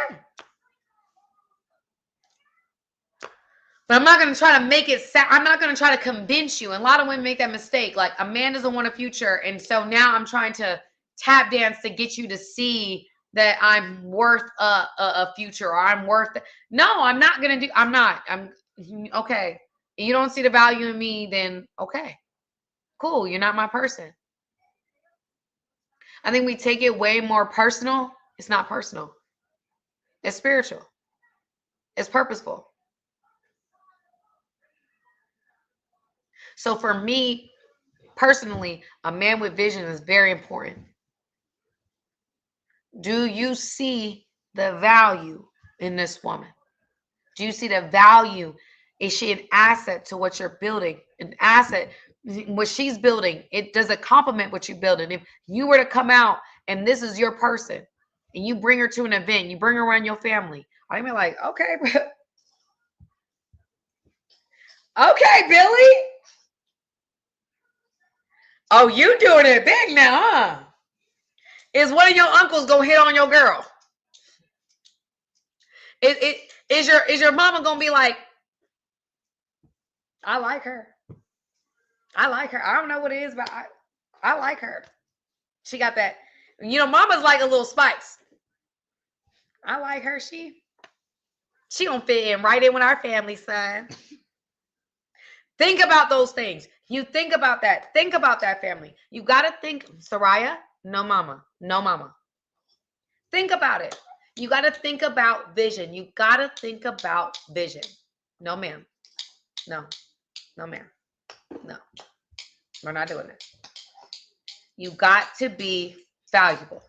But I'm not going to try to make it I'm not going to try to convince you. And a lot of women make that mistake. Like, a man doesn't want a future. And so now I'm trying to tap dance to get you to see that I'm worth a future, or I'm worth it. No, I'm not going to do. I'm not. I'm okay. You don't see the value in me, then okay. Cool. You're not my person. I think we take it way more personal. It's not personal. It's spiritual. It's purposeful. So for me personally, a man with vision is very important. Do you see the value in this woman? Do you see the value? Is she an asset to what you're building? An asset, what she's building, it does it complement what you're building. If you were to come out and this is your person, and you bring her to an event, you bring her around your family, I'd be like, okay, okay, Billy. Oh, you doing it big now, huh? Is one of your uncles gonna hit on your girl? Is your mama gonna be like, I like her. I like her. I don't know what it is, but I like her. She got that. Mama's like a little spice. I like her. She gonna fit in right in with our family, son. Think about those things. You think about that. Think about that family. You gotta think, Soraya, no mama. No mama. Think about it. You gotta think about vision. You gotta think about vision. No, ma'am. No. No, ma'am. No. We're not doing it. You got to be valuable.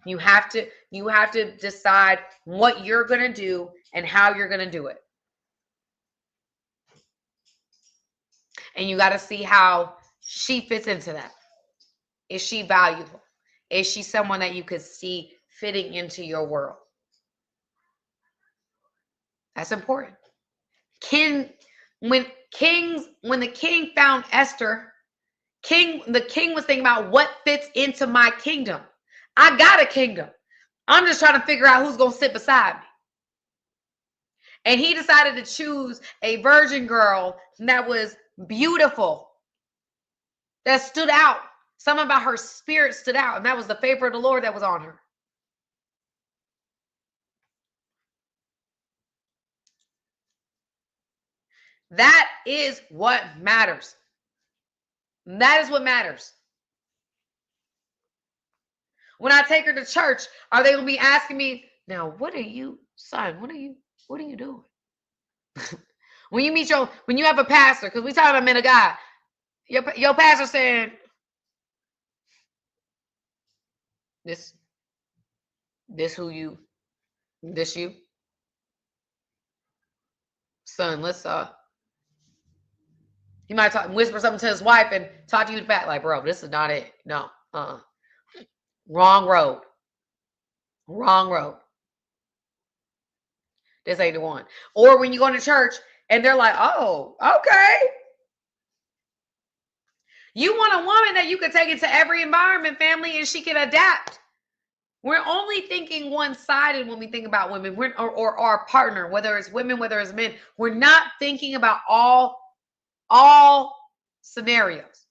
You have to decide what you're going to do and how you're going to do it. And you got to see how she fits into that. Is she valuable? Is she someone that you could see fitting into your world? That's important. When the king found Esther, the king was thinking about what fits into my kingdom. I got a kingdom. I'm just trying to figure out who's going to sit beside me. And he decided to choose a virgin girl that was beautiful, that stood out. Something about her spirit stood out, and that was the favor of the Lord that was on her. That is what matters. That is what matters. When I take her to church, are they going to be asking me, now, what are you, son, what are you doing? When you have a pastor, because we talking about men of God, your pastor saying, this you, son, let's he might whisper something to his wife and talk to you back like, bro, this is not it. No, wrong road. Wrong road. This ain't the one. Or when you go to church and they're like, oh, okay. You want a woman that you can take into every environment, family, and she can adapt. We're only thinking one-sided when we think about women or our partner, whether it's women, whether it's men. We're not thinking about all scenarios.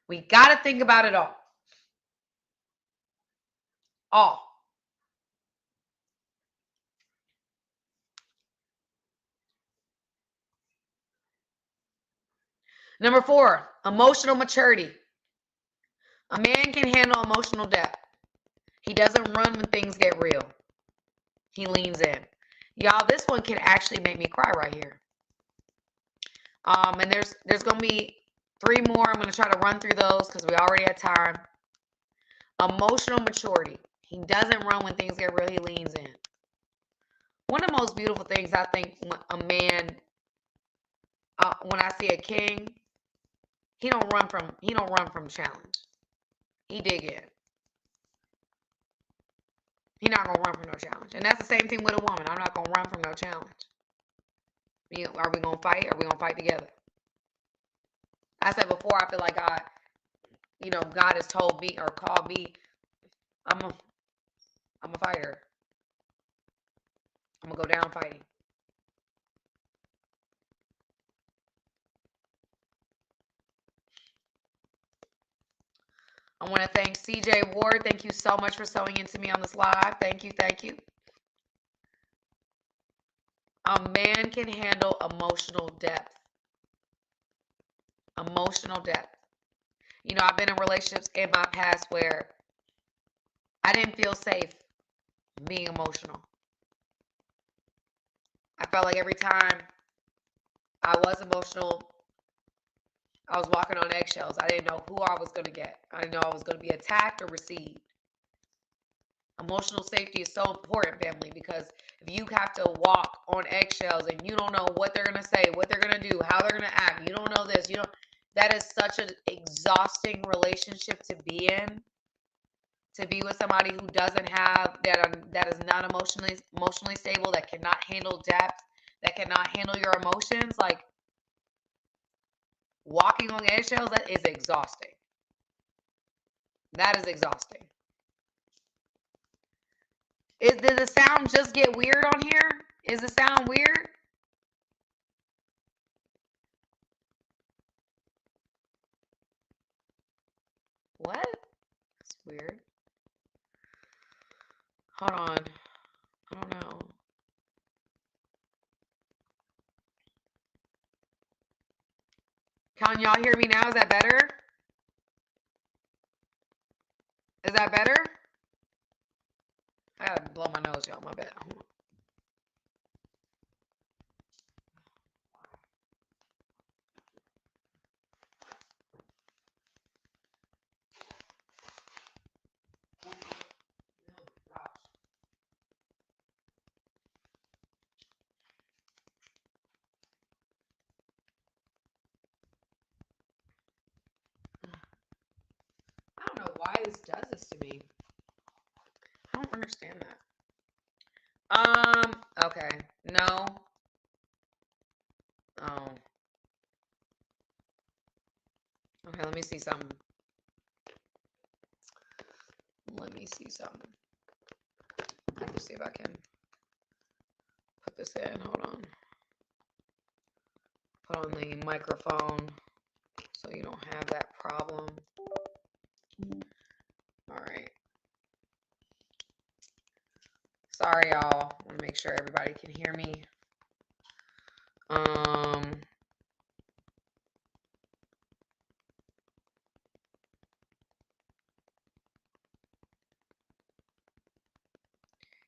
We got to think about it all. All. Number 4, emotional maturity. A man can handle emotional depth. He doesn't run when things get real. He leans in. Y'all, this one can actually make me cry right here. And there's going to be 3 more. I'm going to try to run through those because we already had time. Emotional maturity. He doesn't run when things get real. He leans in. One of the most beautiful things I think a man, when I see a king, he don't run from challenge. He dig in. He's not going to run from no challenge. And that's the same thing with a woman. I'm not going to run from no challenge. Are we going to fight? Are we going to fight together? I said before, I feel like God has told me or called me, I'm a fighter. I'm going to go down fighting. I want to thank CJ Ward. Thank you so much for sewing into me on this live. Thank you. Thank you. A man can handle emotional depth. Emotional depth. I've been in relationships in my past where I didn't feel safe being emotional. I felt like every time I was emotional. I was walking on eggshells. I didn't know who I was going to get. I didn't know I was going to be attacked or received. Emotional safety is so important, family, because if you have to walk on eggshells and you don't know what they're going to say, what they're going to do, how they're going to act, you don't know this, you don't, that is such an exhausting relationship to be in. To be with somebody who doesn't have that is not emotionally stable, that cannot handle depth, that cannot handle your emotions, like walking on eggshells, that is exhausting. That is exhausting. Did the sound just get weird on here? Is the sound weird? What? That's weird. Hold on. I don't know. Can y'all hear me now? Is that better? Is that better? I gotta blow my nose, y'all. My bad. I don't know why this does this to me. I don't understand that. Okay. No. Oh. Okay, let me see something. Let me see something. Let me see if I can put this in. Hold on. Put on the microphone so you don't have that problem. All right. Sorry, y'all. I want to make sure everybody can hear me.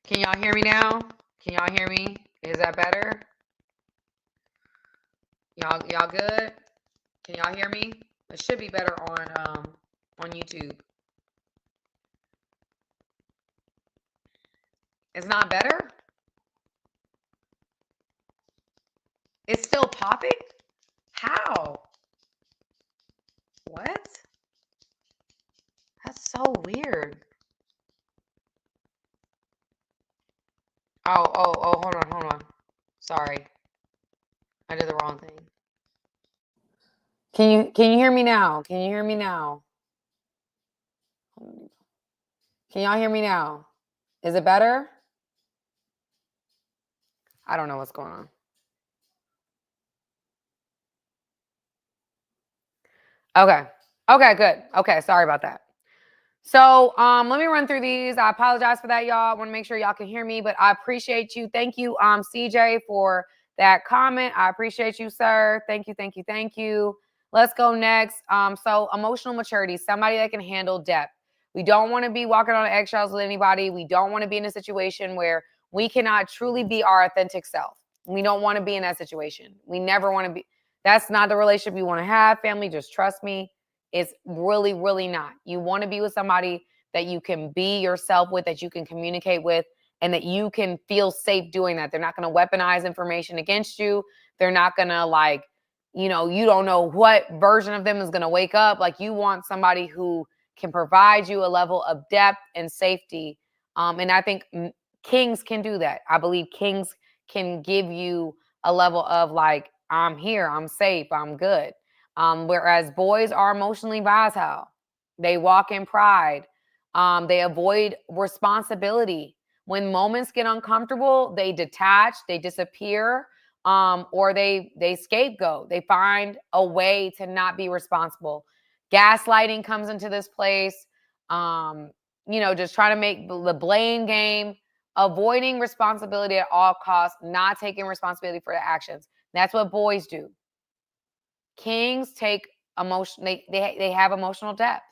Can y'all hear me now? Can y'all hear me? Is that better? Y'all good? Can y'all hear me? It should be better on YouTube. It's not better? It's still popping? How? What? That's so weird. Oh, hold on. Sorry. I did the wrong thing. Can you hear me now? Can you hear me now? Can y'all hear me now? Is it better? I don't know what's going on. Okay, good. Okay, sorry about that. So let me run through these. I apologize for that, y'all. I want to make sure y'all can hear me, but I appreciate you. Thank you, CJ, for that comment. I appreciate you, sir. Thank you. Let's go next. So emotional maturity, somebody that can handle depth. We don't want to be walking on eggshells with anybody. We don't want to be in a situation where we cannot truly be our authentic self. We don't want to be in that situation. We never want to be. That's not the relationship you want to have, family. Just trust me. It's really, really not. You want to be with somebody that you can be yourself with, that you can communicate with, and that you can feel safe doing that. They're not going to weaponize information against you. They're not going to you don't know what version of them is going to wake up. Like, you want somebody who can provide you a level of depth and safety. And I think kings can do that. I believe kings can give you a level of like, I'm here, I'm safe, I'm good. Whereas boys are emotionally volatile. They walk in pride. They avoid responsibility. When moments get uncomfortable, they detach, they disappear, or they scapegoat. They find a way to not be responsible. Gaslighting comes into this place. Just trying to make the blame game, avoiding responsibility at all costs, not taking responsibility for their actions. That's what boys do. Kings take emotion. They have emotional depth.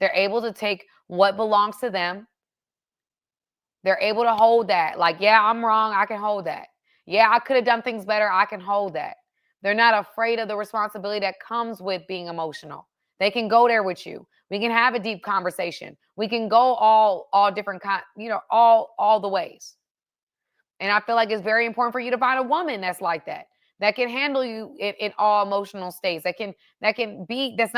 They're able to take what belongs to them. They're able to hold that. Like, yeah, I'm wrong. I can hold that. Yeah, I could have done things better. I can hold that. They're not afraid of the responsibility that comes with being emotional. They can go there with you. We can have a deep conversation. We can go all different all the ways. And I feel like it's very important for you to find a woman that's like that can handle you in all emotional states, that's not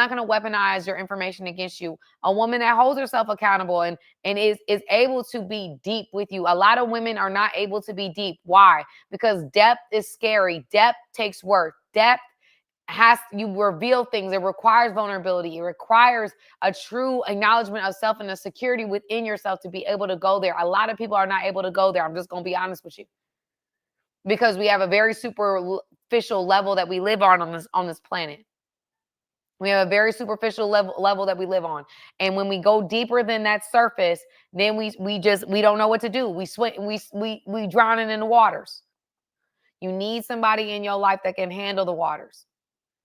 going to weaponize your information against you. A woman that holds herself accountable and is able to be deep with you. A lot of women are not able to be deep. Why? Because depth is scary. Depth takes work. Depth you reveal things. It requires vulnerability. It requires a true acknowledgement of self and a security within yourself to be able to go there. A lot of people are not able to go there. I'm just going to be honest with you, because we have a very superficial level that we live on this planet. We have a very superficial level that we live on. And when we go deeper than that surface, then we don't know what to do. We drowning in the waters. You need somebody in your life that can handle the waters,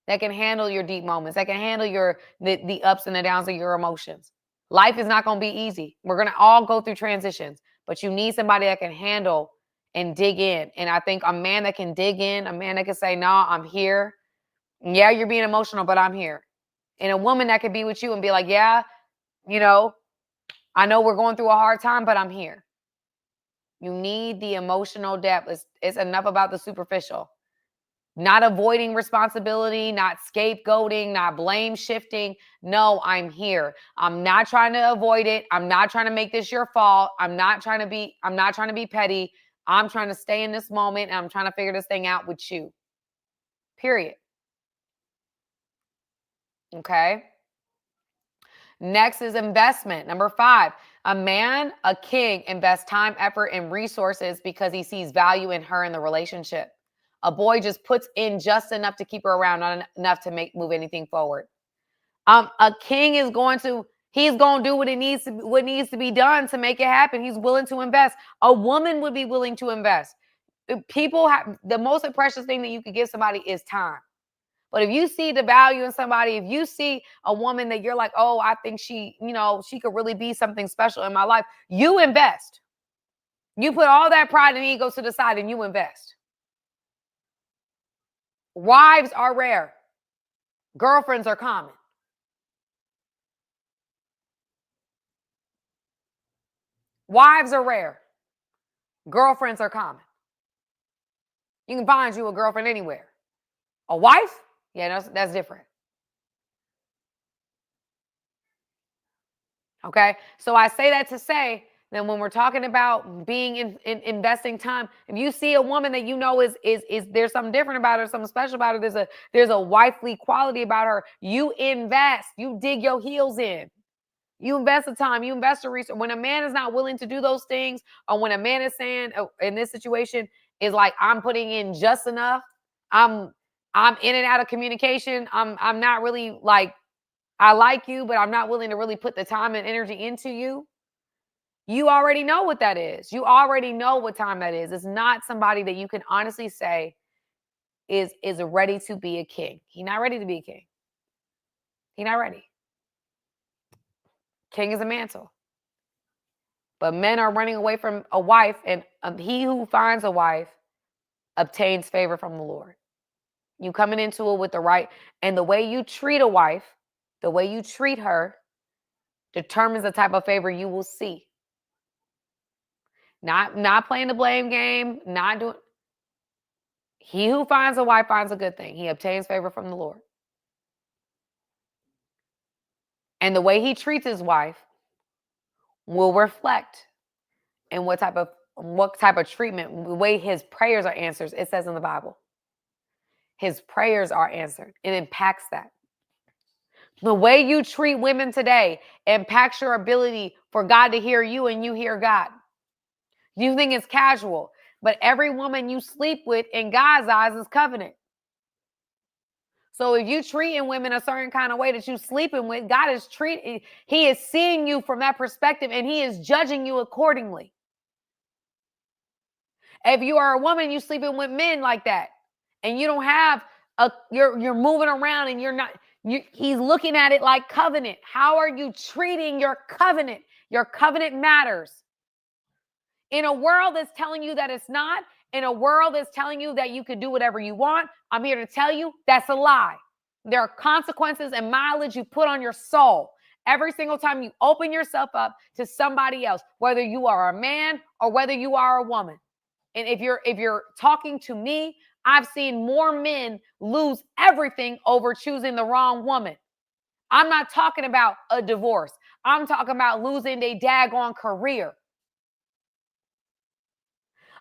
that can handle your deep moments, that can handle the ups and the downs of your emotions. Life is not going to be easy. We're going to all go through transitions, but you need somebody that can handle and dig in. And I think a man that can dig in, a man that can say, no, I'm here. Yeah, you're being emotional, but I'm here. And a woman that could be with you and be like, yeah, I know we're going through a hard time, but I'm here. You need the emotional depth. It's enough about the superficial. Not avoiding responsibility, not scapegoating, not blame shifting. No, I'm here. I'm not trying to avoid it. I'm not trying to make this your fault. I'm not trying to be petty. I'm trying to stay in this moment, and I'm trying to figure this thing out with you. Period. Okay. Next is investment. Number 5, a king invests time, effort, and resources because he sees value in her in the relationship. A boy just puts in just enough to keep her around, not enough to move anything forward. A king he's going to do what needs to be done to make it happen. He's willing to invest. A woman would be willing to invest. People have the most precious thing that you could give somebody is time. But if you see the value in somebody, if you see a woman that you're like, oh, I think she could really be something special in my life, you invest. You put all that pride and ego to the side and you invest. Wives are rare. Girlfriends are common. Wives are rare. Girlfriends are common. You can find you a girlfriend anywhere. A wife? Yeah, that's different. Okay? So I say that to say that when we're talking about being in investing time, if you see a woman that you know is there's something different about her, something special about her, there's a wifely quality about her, you invest. You dig your heels in. You invest the time, you invest the research. When a man is not willing to do those things, or when a man is saying, in this situation, is like, I'm putting in just enough, I'm in and out of communication, I'm not really like, I like you, but I'm not willing to really put the time and energy into you. You already know what that is. You already know what time that is. It's not somebody that you can honestly say is ready to be a king. He's not ready to be a king. He's not ready. King is a mantle. But men are running away from a wife, and he who finds a wife obtains favor from the Lord. You coming into it with the right, and the way you treat a wife, the way you treat her, determines the type of favor you will see. Not playing the blame game, not doing. He who finds a wife finds a good thing. He obtains favor from the Lord. And the way he treats his wife will reflect in what type of treatment, the way his prayers are answered. It says in the Bible, his prayers are answered. It impacts that. The way you treat women today impacts your ability for God to hear you and you hear God. You think it's casual, but every woman you sleep with in God's eyes is covenant. So if you treating women a certain kind of way that you sleeping with, God is he is seeing you from that perspective, and he is judging you accordingly. If you are a woman, you sleeping with men like that, and you don't have you're moving around and you're not, he's looking at it like covenant. How are you treating your covenant? Your covenant matters. In a world that's telling you that it's not, In a world that's telling you that you can do whatever you want, I'm here to tell you that's a lie. There are consequences and mileage you put on your soul every single time you open yourself up to somebody else, whether you are a man or whether you are a woman. And if you're talking to me, I've seen more men lose everything over choosing the wrong woman. I'm not talking about a divorce. I'm talking about losing their daggone career.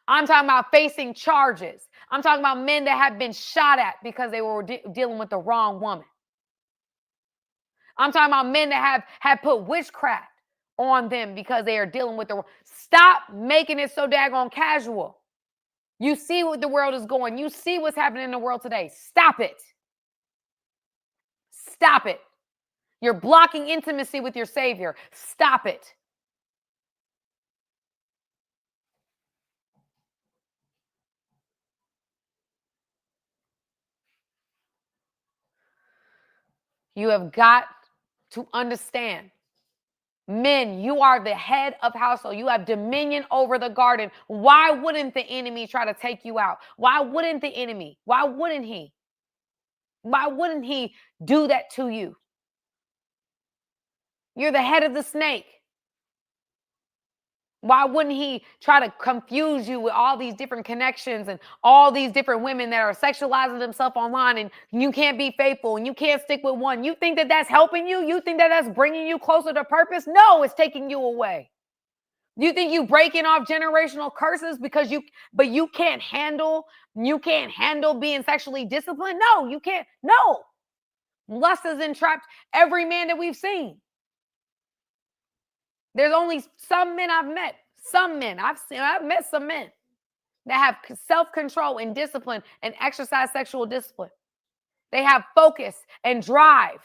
I'm talking about facing charges. I'm talking about men that have been shot at because they were dealing with the wrong woman. I'm talking about men that have put witchcraft on them because they are dealing with the. Stop making it so daggone casual. You see what the world is going. You see what's happening in the world today. Stop it. Stop it. You're blocking intimacy with your Savior. Stop it. You have got to understand. Men, you are the head of household. You have dominion over the garden. Why wouldn't the enemy try to take you out? Why wouldn't the enemy? Why wouldn't he? Why wouldn't he do that to you? You're the head of the snake. Why wouldn't he try to confuse you with all these different connections and all these different women that are sexualizing themselves online, and you can't be faithful and you can't stick with one? You think that that's helping you? You think that that's bringing you closer to purpose? No, it's taking you away. You think you breaking off generational curses because you can't handle being sexually disciplined? No, you can't. No. Lust has entrapped every man that we've seen. There's only some men I've met. Some men I've met some men that have self-control and discipline and exercise sexual discipline. They have focus and drive.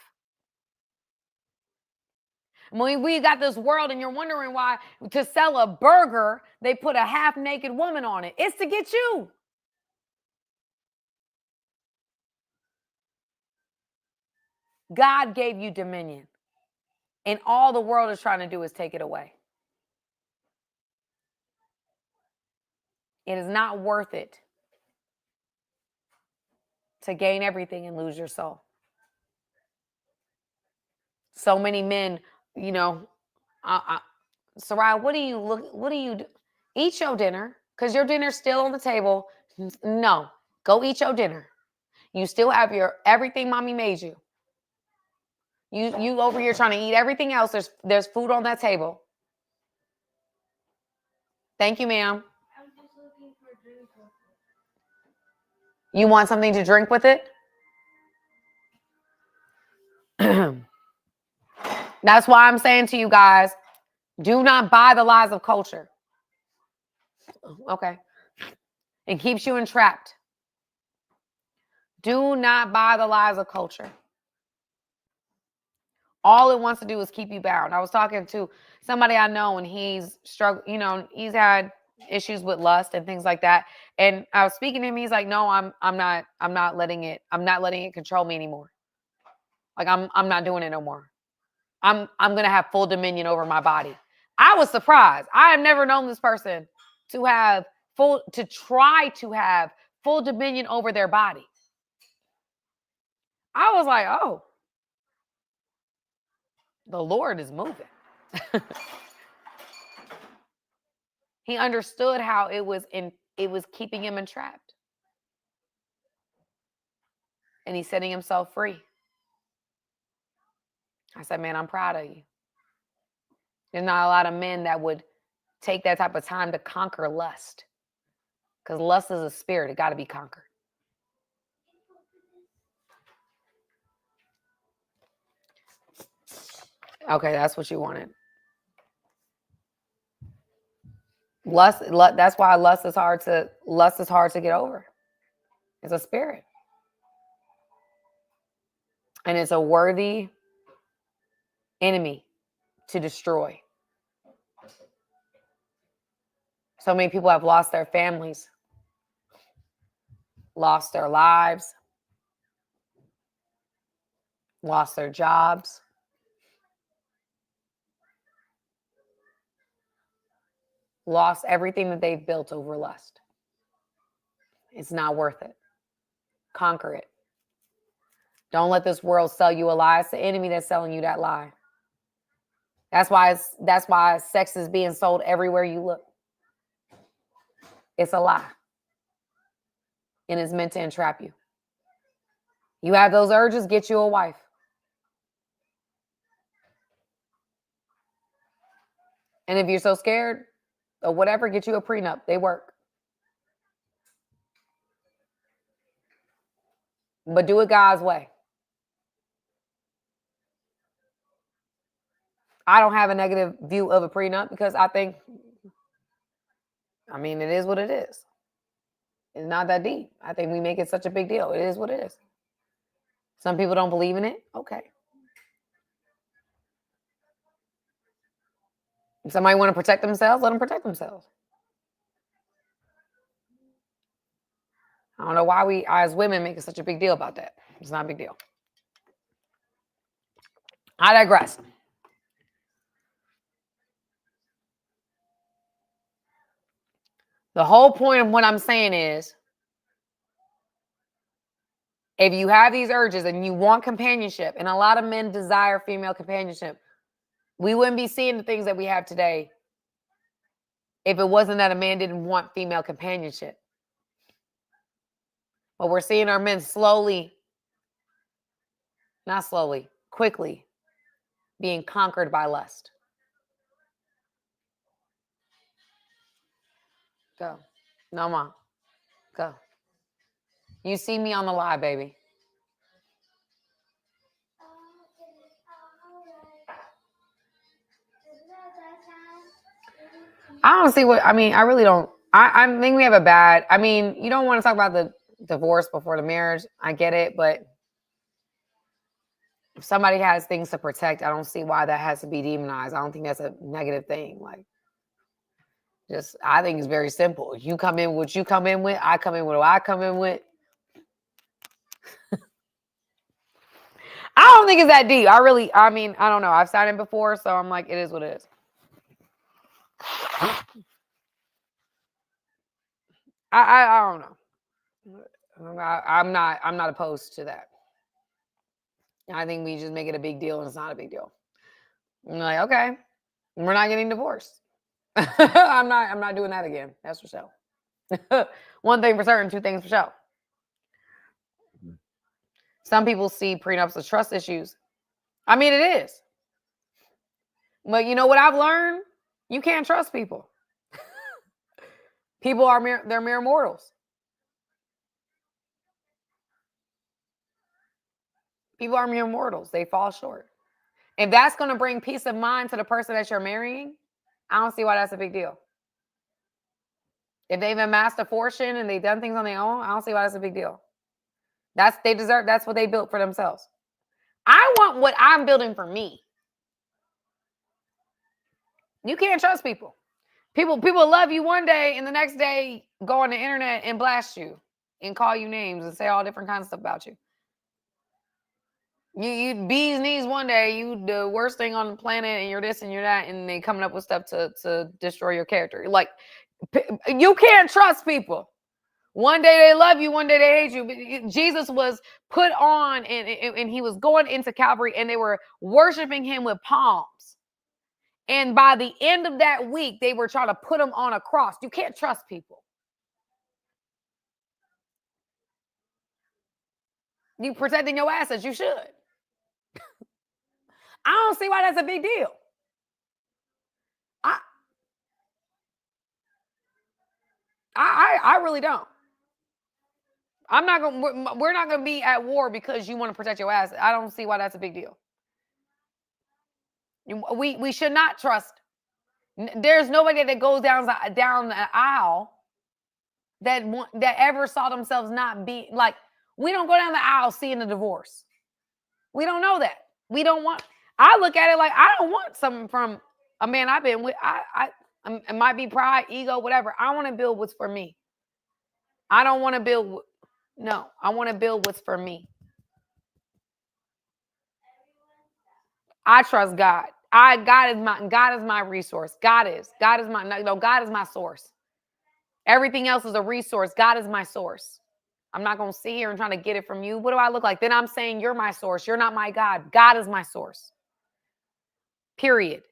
When we got this world and you're wondering why to sell a burger, they put a half-naked woman on it. It's to get you. God gave you dominion. And all the world is trying to do is take it away. It is not worth it to gain everything and lose your soul. So many men, Sarai, what do you do? Eat your dinner, because your dinner's still on the table. No, go eat your dinner. You still have your everything mommy made you. You over here trying to eat everything else. There's food on that table. Thank you, ma'am. You want something to drink with it? That's why I'm saying to you guys, do not buy the lies of culture. Okay. It keeps you entrapped. Do not buy the lies of culture. All it wants to do is keep you bound. I was talking to somebody I know, and he's struggled, he's had issues with lust and things like that. And I was speaking to him. He's like, no, I'm not letting it control me anymore. Like I'm not doing it no more. I'm going to have full dominion over my body. I was surprised. I have never known this person to try to have full dominion over their body. I was like, oh, the Lord is moving. He understood how it was keeping him entrapped. And he's setting himself free. I said, man, I'm proud of you. There's not a lot of men that would take that type of time to conquer lust. Because lust is a spirit. It got to be conquered. Okay, that's what you wanted. Lust, that's why lust is hard to get over. It's a spirit. And it's a worthy enemy to destroy. So many people have lost their families, lost their lives, lost their jobs. Lost everything that they've built over lust. It's not worth it. Conquer it. Don't let this world sell you a lie. It's the enemy that's selling you that lie. That's why sex is being sold everywhere you look. It's a lie. And it's meant to entrap you. You have those urges, get you a wife. And if you're so scared or whatever, get you a prenup. They work. But do it God's way. I don't have a negative view of a prenup because I think, it is what it is. It's not that deep. I think we make it such a big deal. It is what it is. Some people don't believe in it. Okay. If somebody want to protect themselves, let them protect themselves. I don't know why we, as women, make such a big deal about that. It's not a big deal. I digress. The whole point of what I'm saying is, if you have these urges and you want companionship, and a lot of men desire female companionship, we wouldn't be seeing the things that we have today if it wasn't that a man didn't want female companionship. But we're seeing our men quickly being conquered by lust. Go. No, Mom. Go. You see me on the live, baby. I don't see what, I really don't. I think we have a bad, you don't want to talk about the divorce before the marriage. I get it, but if somebody has things to protect, I don't see why that has to be demonized. I don't think that's a negative thing. I think it's very simple. You come in with what you come in with, I come in with what I come in with. I don't think it's that deep. I don't know. I've signed in before, so I'm like, it is what it is. I don't know. I'm not opposed to that. I think we just make it a big deal, and it's not a big deal. I'm like, okay, we're not getting divorced. I'm not doing that again. That's for sure. One thing for certain, two things for sure. Some people see prenups as trust issues. It is. But you know what I've learned? You can't trust people. People they're mere mortals. People are mere mortals. They fall short. If that's going to bring peace of mind to the person that you're marrying, I don't see why that's a big deal. If they've amassed a fortune and they've done things on their own, I don't see why that's a big deal. That's what they built for themselves. I want what I'm building for me. You can't trust people. People love you one day and the next day go on the internet and blast you and call you names and say all different kinds of stuff about you. You bees knees one day, you the worst thing on the planet, and you're this and you're that, and they coming up with stuff to destroy your character. Like, you can't trust people. One day they love you, one day they hate you. Jesus was put on and he was going into Calvary and they were worshiping him with palms. And by the end of that week, they were trying to put him on a cross. You can't trust people. You protecting your assets, you should. I don't see why that's a big deal. I really don't. We're not gonna be at war because you want to protect your ass. I don't see why that's a big deal. We should not trust. There's nobody that goes down the aisle that ever saw themselves not be like. We don't go down the aisle seeing a divorce. We don't know that. We don't want. I look at it like I don't want something from a man I've been with. It might be pride, ego, whatever. I want to build what's for me. I don't want to build. No, I want to build what's for me. I trust God. God is my resource. God is my source. Everything else is a resource. God is my source. I'm not going to sit here and try to get it from you. What do I look like? Then I'm saying you're my source. You're not my God. God is my source. Period.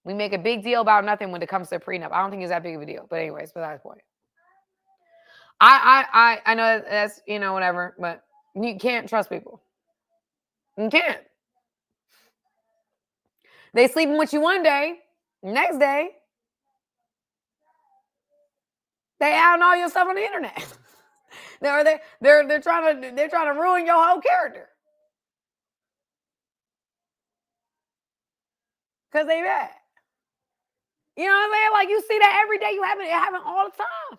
We make a big deal about nothing when it comes to a prenup. I don't think it's that big of a deal. But anyways, besides the point. I know that's, whatever, but you can't trust people. You can't. They sleeping with you one day, next day, they out all your stuff on the internet. they're trying to ruin your whole character. Because they bad. You know what I'm saying? Like, you see that every day. It happen all the time.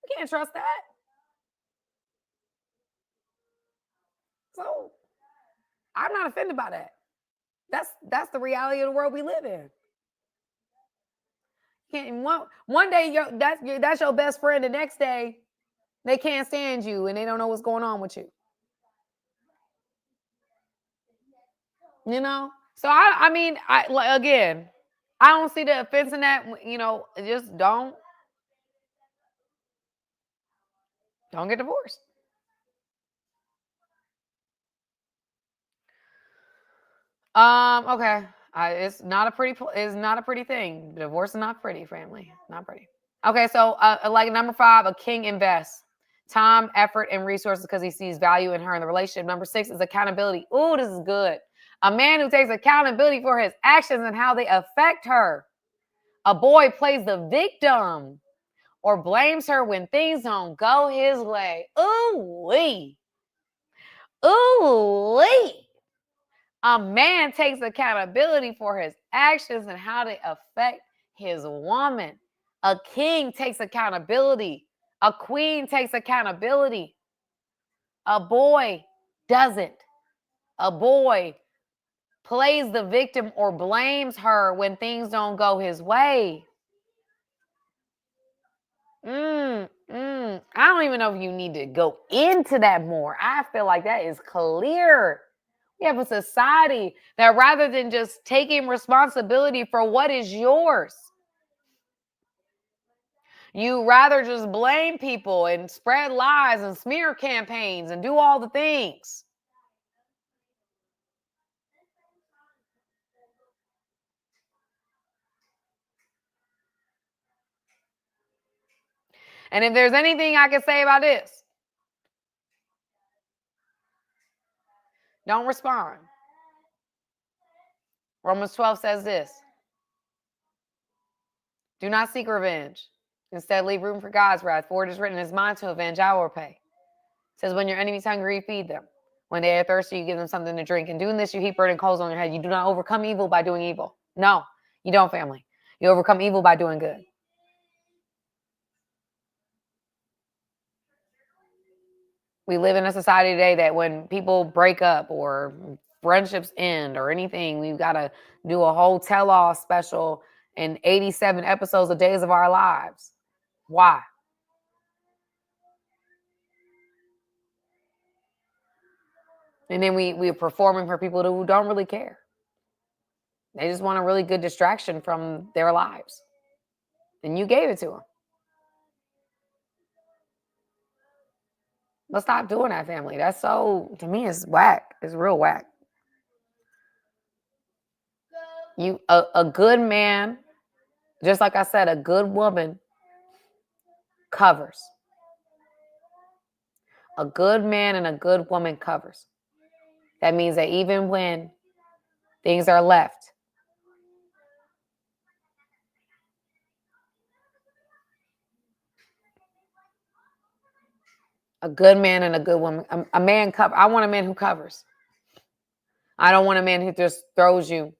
You can't trust that. So I'm not offended by that. That's the reality of the world we live in. One day that's your best friend. The next day they can't stand you and they don't know what's going on with you. You know. So again, I don't see the offense in that. Just don't get divorced. Okay. It's not a pretty thing. Divorce is not pretty, family. Not pretty. Okay, so like number 5, a king invests time, effort, and resources because he sees value in her in the relationship. Number 6 is accountability. Ooh, this is good. A man who takes accountability for his actions and how they affect her. A boy plays the victim or blames her when things don't go his way. Ooh-wee. Ooh-wee. A man takes accountability for his actions and how they affect his woman. A king takes accountability. A queen takes accountability. A boy doesn't. A boy plays the victim or blames her when things don't go his way. I don't even know if you need to go into that more. I feel like that is clear. We have a society that rather than just taking responsibility for what is yours, you rather just blame people and spread lies and smear campaigns and do all the things. And if there's anything I can say about this, don't respond. Romans 12 says this. Do not seek revenge. Instead, leave room for God's wrath. For it is written, "It's mine to avenge, I will repay." It says, when your enemy's hungry, feed them. When they are thirsty, you give them something to drink. And doing this, you heap burning coals on your head. You do not overcome evil by doing evil. No, you don't, family. You overcome evil by doing good. We live in a society today that when people break up or friendships end or anything, we've got to do a whole tell-all special and 87 episodes of Days of Our Lives. Why? And then we're performing for people who don't really care. They just want a really good distraction from their lives. And you gave it to them. Let's stop doing that, family. That's so, to me, it's whack. It's real whack. A good man, just like I said, a good woman covers. A good man and a good woman covers. That means that even when things are left, a good man and a good woman, a man cover. I want a man who covers. I don't want a man who just throws you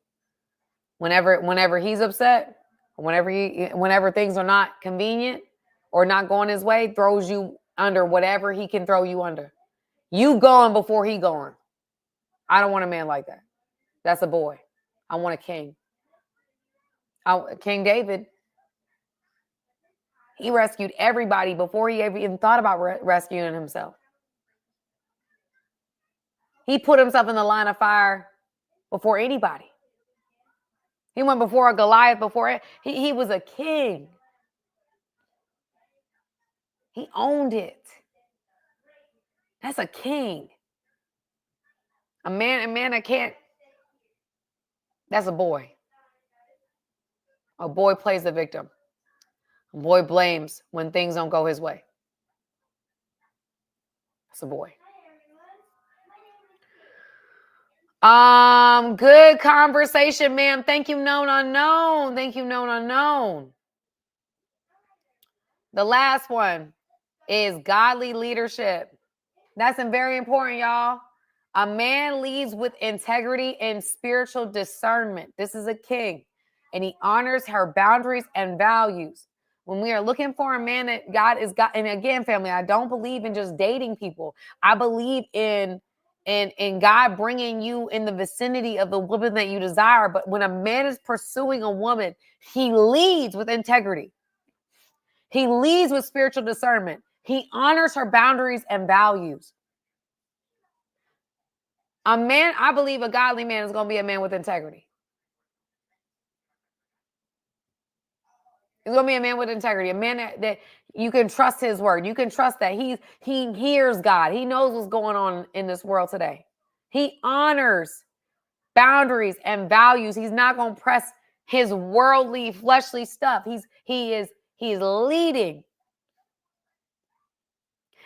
whenever he's upset, whenever things are not convenient or not going his way, throws you under whatever he can throw you under. You going before he going. I don't want a man like that. That's a boy. I want a king. King David, he rescued everybody before he ever even thought about rescuing himself. He put himself in the line of fire before anybody. He went before a Goliath, before he was a king. He owned it. That's a king. A man that can't. That's a boy. A boy plays the victim. A boy blames when things don't go his way. That's a boy. Good conversation, ma'am. Thank you, known unknown. Thank you, known unknown. The last one is godly leadership. That's very important, y'all. A man leads with integrity and spiritual discernment. This is a king, and he honors her boundaries and values. When we are looking for a man that God is God, and again, family, I don't believe in just dating people. I believe in God bringing you in the vicinity of the woman that you desire. But when a man is pursuing a woman, he leads with integrity. He leads with spiritual discernment. He honors her boundaries and values. A man, I believe a godly man is going to be a man with integrity. He's going to be a man with integrity, a man that you can trust his word. You can trust that he hears God. He knows what's going on in this world today. He honors boundaries and values. He's not going to press his worldly, fleshly stuff. He is leading.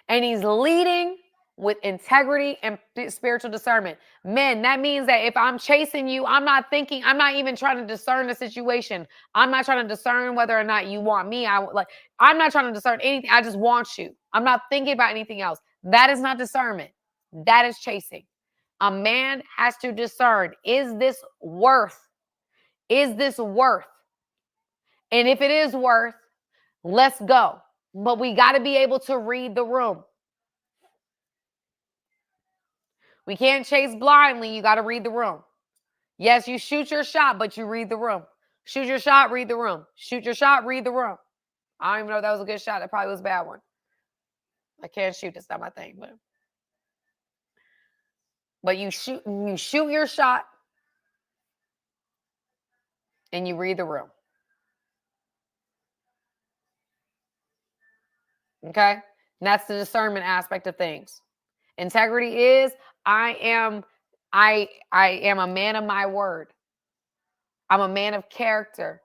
And he's leading with integrity and spiritual discernment. Men, that means that if I'm chasing you, I'm not even trying to discern the situation. I'm not trying to discern whether or not you want me. I'm not trying to discern anything. I just want you. I'm not thinking about anything else. That is not discernment. That is chasing. A man has to discern, is this worth? Is this worth? And if it is worth, let's go. But we got to be able to read the room. We can't chase blindly. You got to read the room. Yes, you shoot your shot, but you read the room. Shoot your shot, read the room. Shoot your shot, read the room. I don't even know if that was a good shot. That probably was a bad one. I can't shoot. That's not my thing. But you shoot your shot and you read the room. Okay? And that's the discernment aspect of things. Integrity is I am a man of my word. I'm a man of character.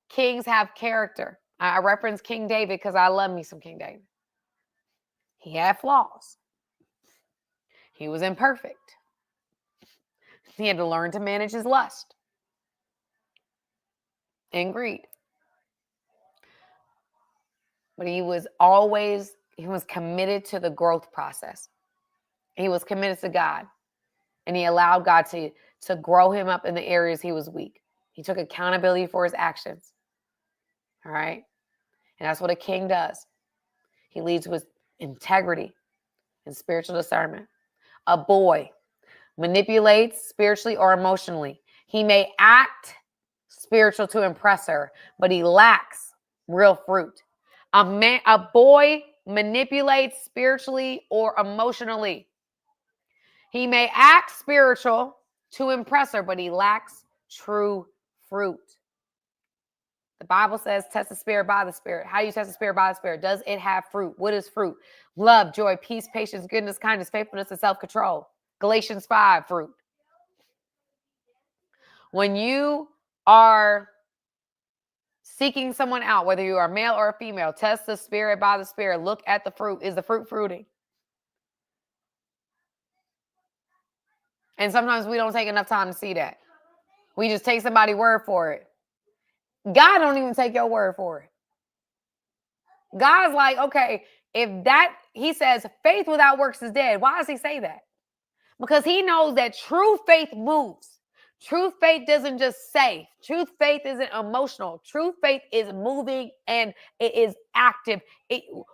Kings have character. I reference King David because I love me some King David. He had flaws. He was imperfect. He had to learn to manage his lust and greed. But he was committed to the growth process. He was committed to God. And he allowed God to grow him up in the areas he was weak. He took accountability for his actions. All right? And that's what a king does. He leads with integrity and spiritual discernment. A boy manipulates spiritually or emotionally. He may act spiritual to impress her, but he lacks real fruit. A boy manipulates spiritually or emotionally. He may act spiritual to impress her, but he lacks true fruit. The Bible says, test the spirit by the spirit. How do you test the spirit by the spirit? Does it have fruit? What is fruit? Love, joy, peace, patience, goodness, kindness, faithfulness, and self-control. Galatians 5, fruit. When you are seeking someone out, whether you are male or a female, test the spirit by the spirit. Look at the fruit. Is the fruit fruiting? And sometimes we don't take enough time to see that. We just take somebody's word for it. God don't even take your word for it. God's like, okay, he says faith without works is dead. Why does he say that? Because he knows that true faith moves. True faith doesn't just say. True faith isn't emotional. True faith is moving and it is active.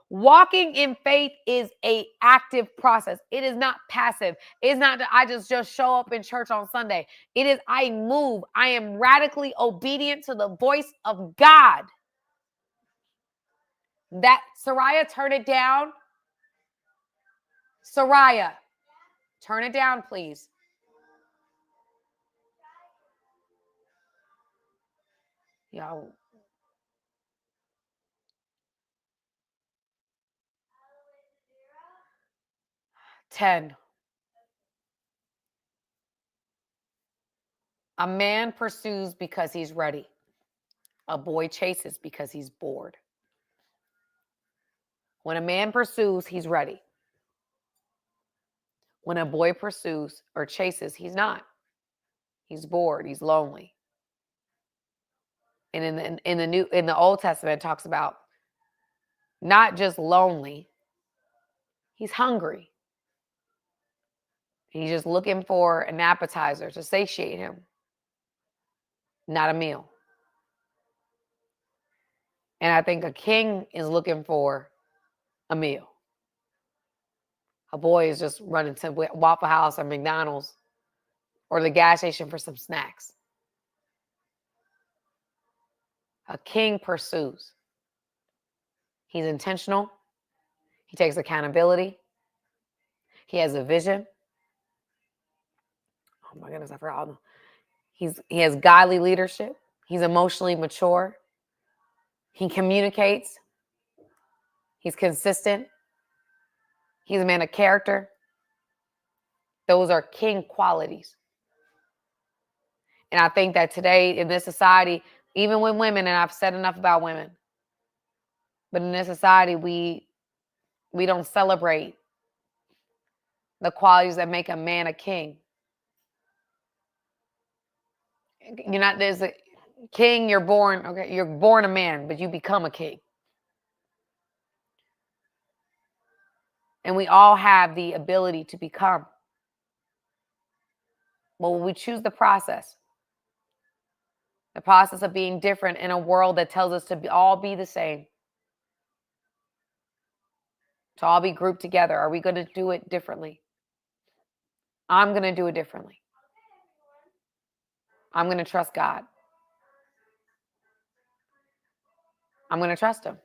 Walking in faith is an active process. It is not passive. It's not that I just show up in church on Sunday. It is I move. I am radically obedient to the voice of God. That Soraya, turn it down. Soraya, turn it down, please. Y'all. 10. A man pursues because he's ready. A boy chases because he's bored. When a man pursues, he's ready. When a boy pursues or chases, he's not. He's bored. He's lonely. And in the Old Testament, it talks about not just lonely. He's hungry. He's just looking for an appetizer to satiate him, not a meal. And I think a king is looking for a meal. A boy is just running to Waffle House or McDonald's or the gas station for some snacks. A king pursues. He's intentional. He takes accountability. He has a vision. Oh my goodness, I forgot. He has godly leadership. He's emotionally mature. He communicates. He's consistent. He's a man of character. Those are king qualities. And I think that today in this society, even with women, and I've said enough about women, but in this society, we don't celebrate the qualities that make a man a king. You're not, there's a king, you're born a man, but you become a king. And we all have the ability to become. But when we choose the process of being different in a world that tells us to all be the same, to all be grouped together, are we going to do it differently? I'm going to do it differently. I'm going to trust God. I'm going to trust him.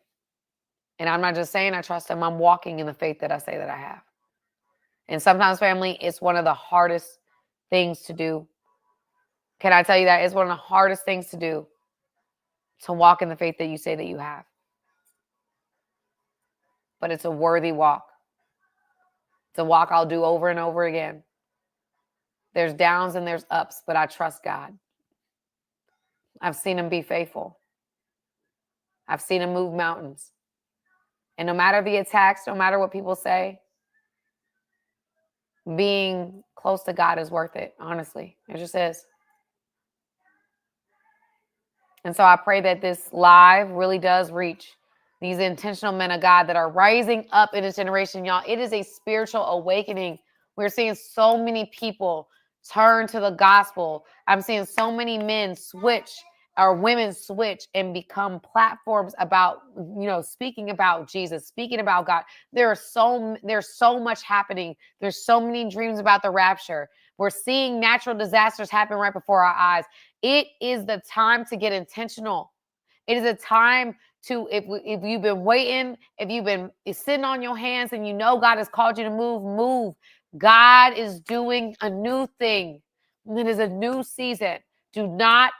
And I'm not just saying I trust him. I'm walking in the faith that I say that I have. And sometimes, family, it's one of the hardest things to do. Can I tell you that? It's one of the hardest things to do, to walk in the faith that you say that you have. But it's a worthy walk. It's a walk I'll do over and over again. There's downs and there's ups, but I trust God. I've seen him be faithful. I've seen him move mountains. And no matter the attacks, no matter what people say, being close to God is worth it, honestly. It just is. And so I pray that this live really does reach these intentional men of God that are rising up in this generation, y'all. It is a spiritual awakening. We're seeing so many people turn to the gospel. I'm seeing so many men switch or women switch and become platforms about, speaking about Jesus, speaking about God. There's so much happening. There's so many dreams about the rapture. We're seeing natural disasters happen right before our eyes. It is the time to get intentional. It is a time to, if you've been waiting, if you've been sitting on your hands and God has called you to move. God is doing a new thing. It is a new season. Do not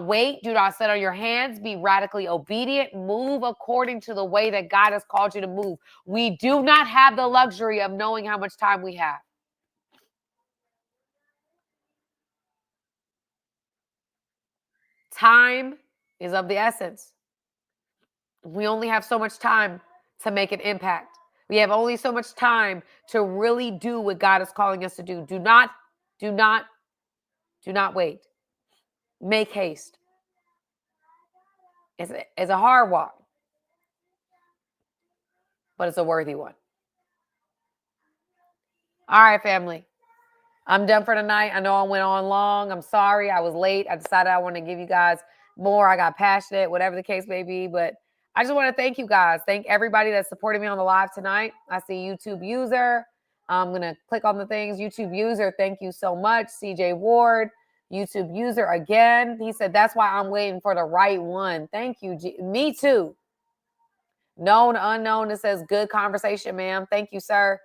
wait. Do not sit on your hands. Be radically obedient. Move according to the way that God has called you to move. We do not have the luxury of knowing how much time we have. Time is of the essence. We only have so much time to make an impact. We have only so much time to really do what God is calling us to do. Do not wait. Make haste. It's a hard walk, but it's a worthy one. All right, family. I'm done for tonight. I know I went on long. I'm sorry. I was late. I decided I want to give you guys more. I got passionate, whatever the case may be. But I just want to thank you guys. Thank everybody that supported me on the live tonight. I see YouTube user. I'm going to click on the things. YouTube user, thank you so much. CJ Ward, YouTube user again. He said, that's why I'm waiting for the right one. Thank you. Me too. Known, unknown. It says good conversation, ma'am. Thank you, sir.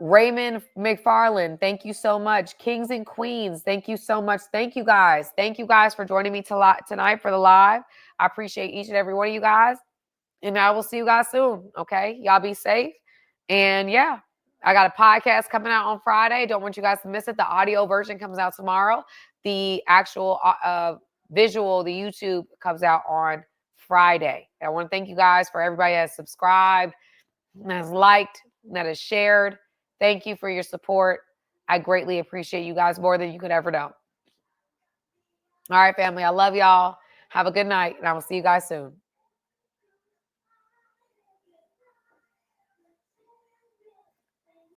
Raymond McFarland, thank you so much. Kings and Queens, thank you so much. Thank you guys. Thank you guys for joining me tonight for the live. I appreciate each and every one of you guys. And I will see you guys soon. Okay. Y'all be safe. And yeah, I got a podcast coming out on Friday. Don't want you guys to miss it. The audio version comes out tomorrow. The actual visual, the YouTube, comes out on Friday. I want to thank you guys for everybody that has subscribed, that has liked, that has shared. Thank you for your support. I greatly appreciate you guys more than you could ever know. All right, family. I love y'all. Have a good night, and I will see you guys soon.